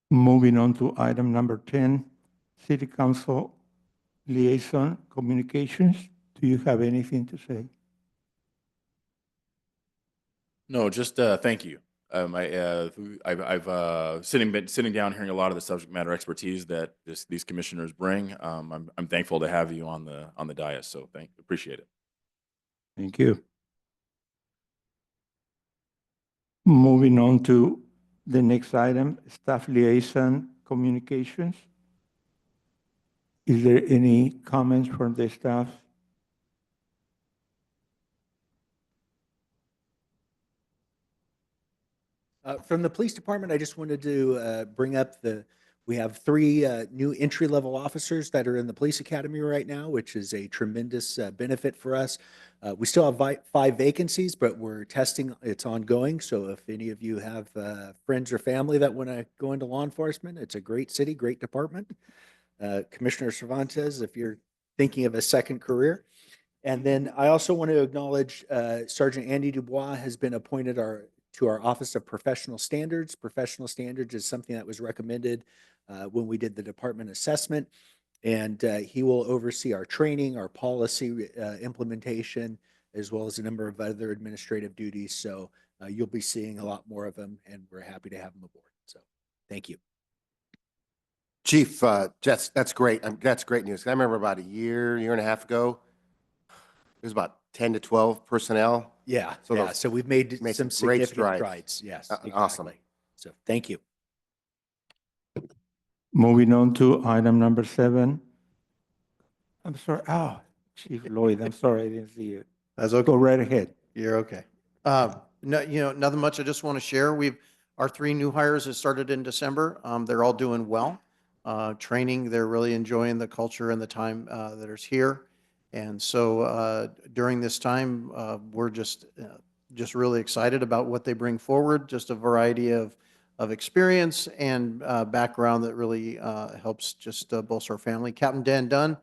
Moving on to item number 10, City Council Liaison Communications. Do you have anything to say? No, just thank you. I've been sitting down hearing a lot of the subject matter expertise that these commissioners bring. I'm thankful to have you on the dais. So appreciate it. Thank you. Moving on to the next item, Staff Liaison Communications. Is there any comments from the staff? From the police department, I just wanted to bring up we have 3 new entry-level officers that are in the police academy right now, which is a tremendous benefit for us. We still have 5 vacancies, but we're testing, it's ongoing. So if any of you have friends or family that want to go into law enforcement, it's a great city, great department. Commissioner Cervantes, if you're thinking of a second career. And then I also want to acknowledge Sergeant Andy Dubois has been appointed to our Office of Professional Standards. Professional Standards is something that was recommended when we did the department assessment. And he will oversee our training, our policy implementation, as well as a number of other administrative duties. So you'll be seeing a lot more of him, and we're happy to have him aboard. So thank you. Chief, that's great. That's great news. I remember about a year and a half ago, it was about 10 to 12 personnel. Yeah, So yeah. those- So we've made made some some great significant strides. strides. Yes, Awesome. exactly. So thank you. Moving on to item number 7. I'm sorry. Oh, Chief Lloyd, I'm sorry, I didn't see you. That's okay. Go right ahead. You're okay. No, nothing much. I just want to share. Our 3 new hires have started in December. They're all doing well. Training, they're really enjoying the culture and the time that is here. And so during this time, we're just just really excited about what they bring forward, just a variety of experience and background that really helps just bolster our family. Captain Dan Dunn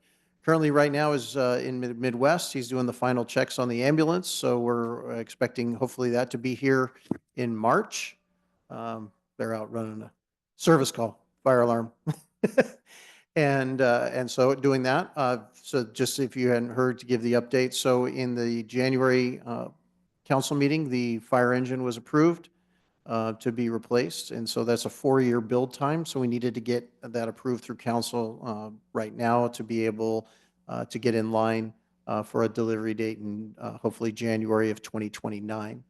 currently right now is in Midwest. He's doing the final checks on the ambulance, so we're expecting hopefully that to be here in March. They're out running a service call, fire alarm. And so doing that, so just if you hadn't heard, to give the update, so in the January council meeting, the fire engine was approved to be replaced, and so that's a 4-year build time, so we needed to get that approved through council right now to be able to get in line for a delivery date in hopefully January of 2029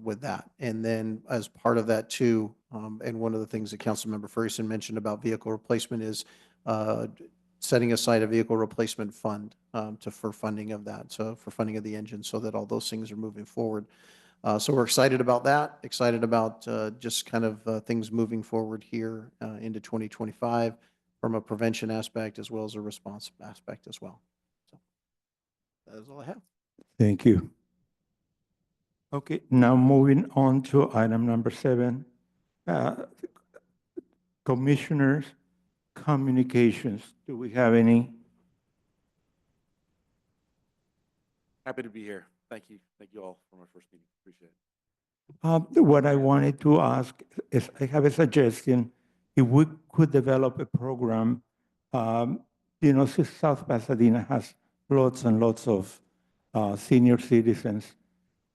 with that. And then as part of that too, and one of the things that Councilmember Ferguson mentioned about vehicle replacement is setting aside a vehicle replacement fund for funding of that, so for funding of the engine, so that all those things are moving forward. So we're excited about that, excited about just kind of things moving forward here into 2025 from a prevention aspect as well as a response aspect as well. So that is all I have. Thank you. Okay, now moving on to item number 7, Commissioners' communications. Do we have any? Happy to be here. Thank you. Thank you all for my first meeting. Appreciate it. What I wanted to ask is, I have a suggestion. If we could develop a program, since South Pasadena has lots and lots of senior citizens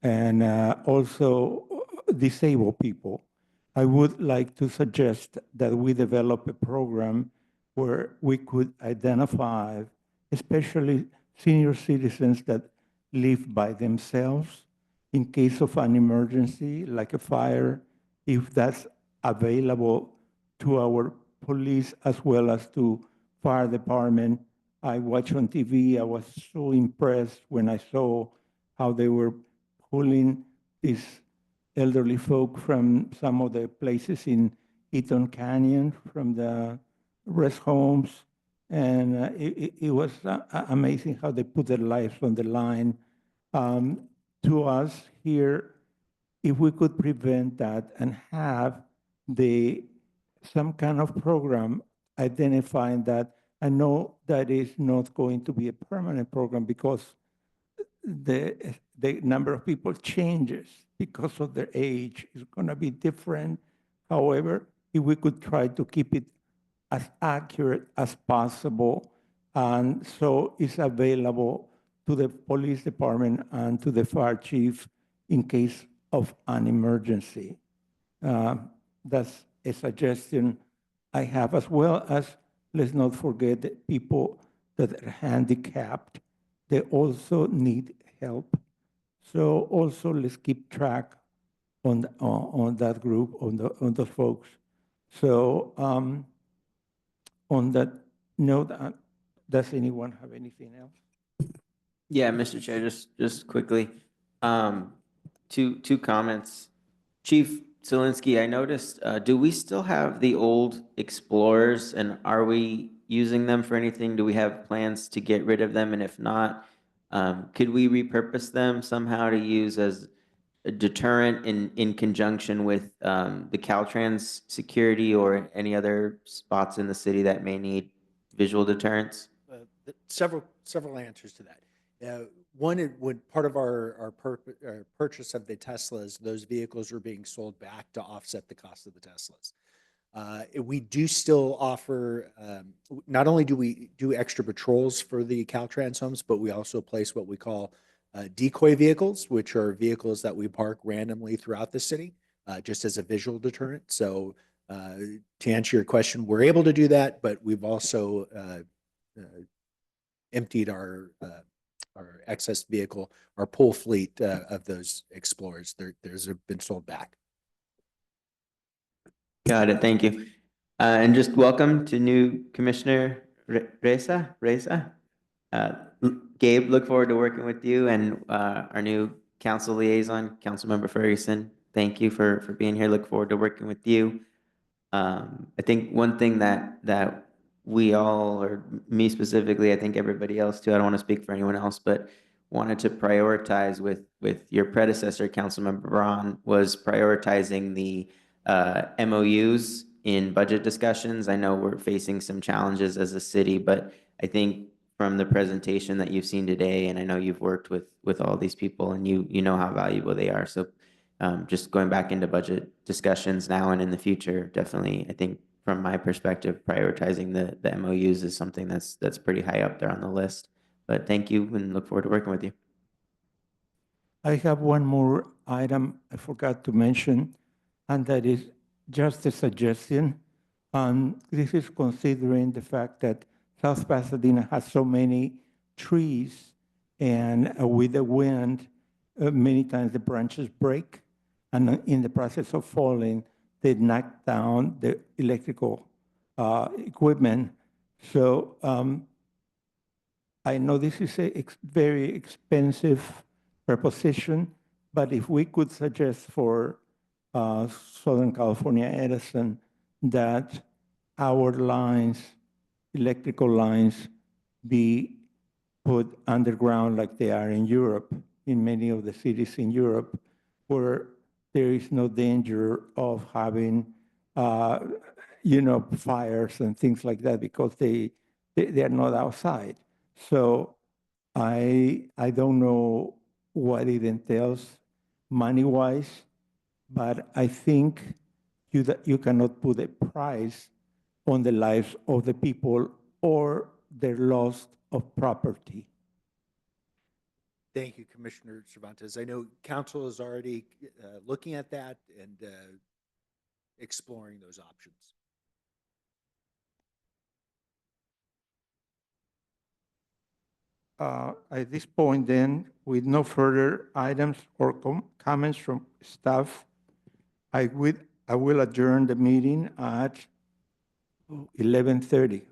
and also disabled people, I would like to suggest that we develop a program where we could identify, especially senior citizens that live by themselves, in case of an emergency, like a fire, if that's available to our police as well as to fire department. I watch on TV, I was so impressed when I saw how they were pulling these elderly folk from some of the places in Eaton Canyon, from the rest homes. And it was amazing how they put their lives on the line. To us here, if we could prevent that and have some kind of program identifying that, I know that is not going to be a permanent program because the number of people changes because of their age. It's going to be different. However, if we could try to keep it as accurate as possible, and so it's available to the police department and to the fire chief in case of an emergency. That's a suggestion I have, as well as, let's not forget, that people that are handicapped, they also need help. So also let's keep track on that group, on those folks. So on that note, does anyone have anything else? Yeah, Mr. Chair, just quickly, two comments. Chief Zelinski, I noticed, do we still have the old Explorers, and are we using them for anything? Do we have plans to get rid of them? And if not, could we repurpose them somehow to use as a deterrent in conjunction with the Caltrans security or any other spots in the city that may need visual deterrence? Several answers to that. One, when part of our purchase of the Teslas, those vehicles were being sold back to offset the cost of the Teslas. We do still offer, not only do we do extra patrols for the Caltrans homes, but we also place what we call decoy vehicles, which are vehicles that we park randomly throughout the city, just as a visual deterrent. So to answer your question, we're able to do that, but we've also emptied our excess vehicle, our pool fleet of those Explorers. Those have been sold back. Got it. Thank you. And just welcome to new Commissioner Reza. Gabe, look forward to working with you, and our new council liaison, Councilmember Ferguson. Thank you for being here. Look forward to working with you. I think one thing that we all, or me specifically, I think everybody else too, I don't want to speak for anyone else, but wanted to prioritize with your predecessor, Councilmember Braun, was prioritizing the MOUs in budget discussions. I know we're facing some challenges as a city, but I think from the presentation that you've seen today, and I know you've worked with all these people and you know how valuable they are. So just going back into budget discussions now and in the future, definitely, I think from my perspective, prioritizing the MOUs is something that's pretty high up there on the list. But thank you and look forward to working with you. I have one more item I forgot to mention, and that is just a suggestion. This is considering the fact that South Pasadena has so many trees, and with the wind, many times the branches break, and in the process of falling, they knock down the electrical equipment. So I know this is a very expensive proposition, but if we could suggest for Southern California Edison that our lines, electrical lines, be put underground like they are in Europe, in many of the cities in Europe, where there is no danger of having, fires and things like that because they are not outside. So I don't know what it entails money-wise, but I think you cannot put a price on the lives of the people or their loss of property. Thank you, Commissioner Cervantes. I know council is already looking at that and exploring those options. At this point then, with no further items or comments from staff, I will adjourn the meeting at 11:30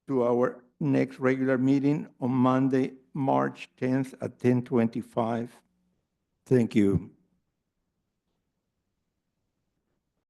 to our next regular meeting on Monday, March 10th at 10:25. Thank you.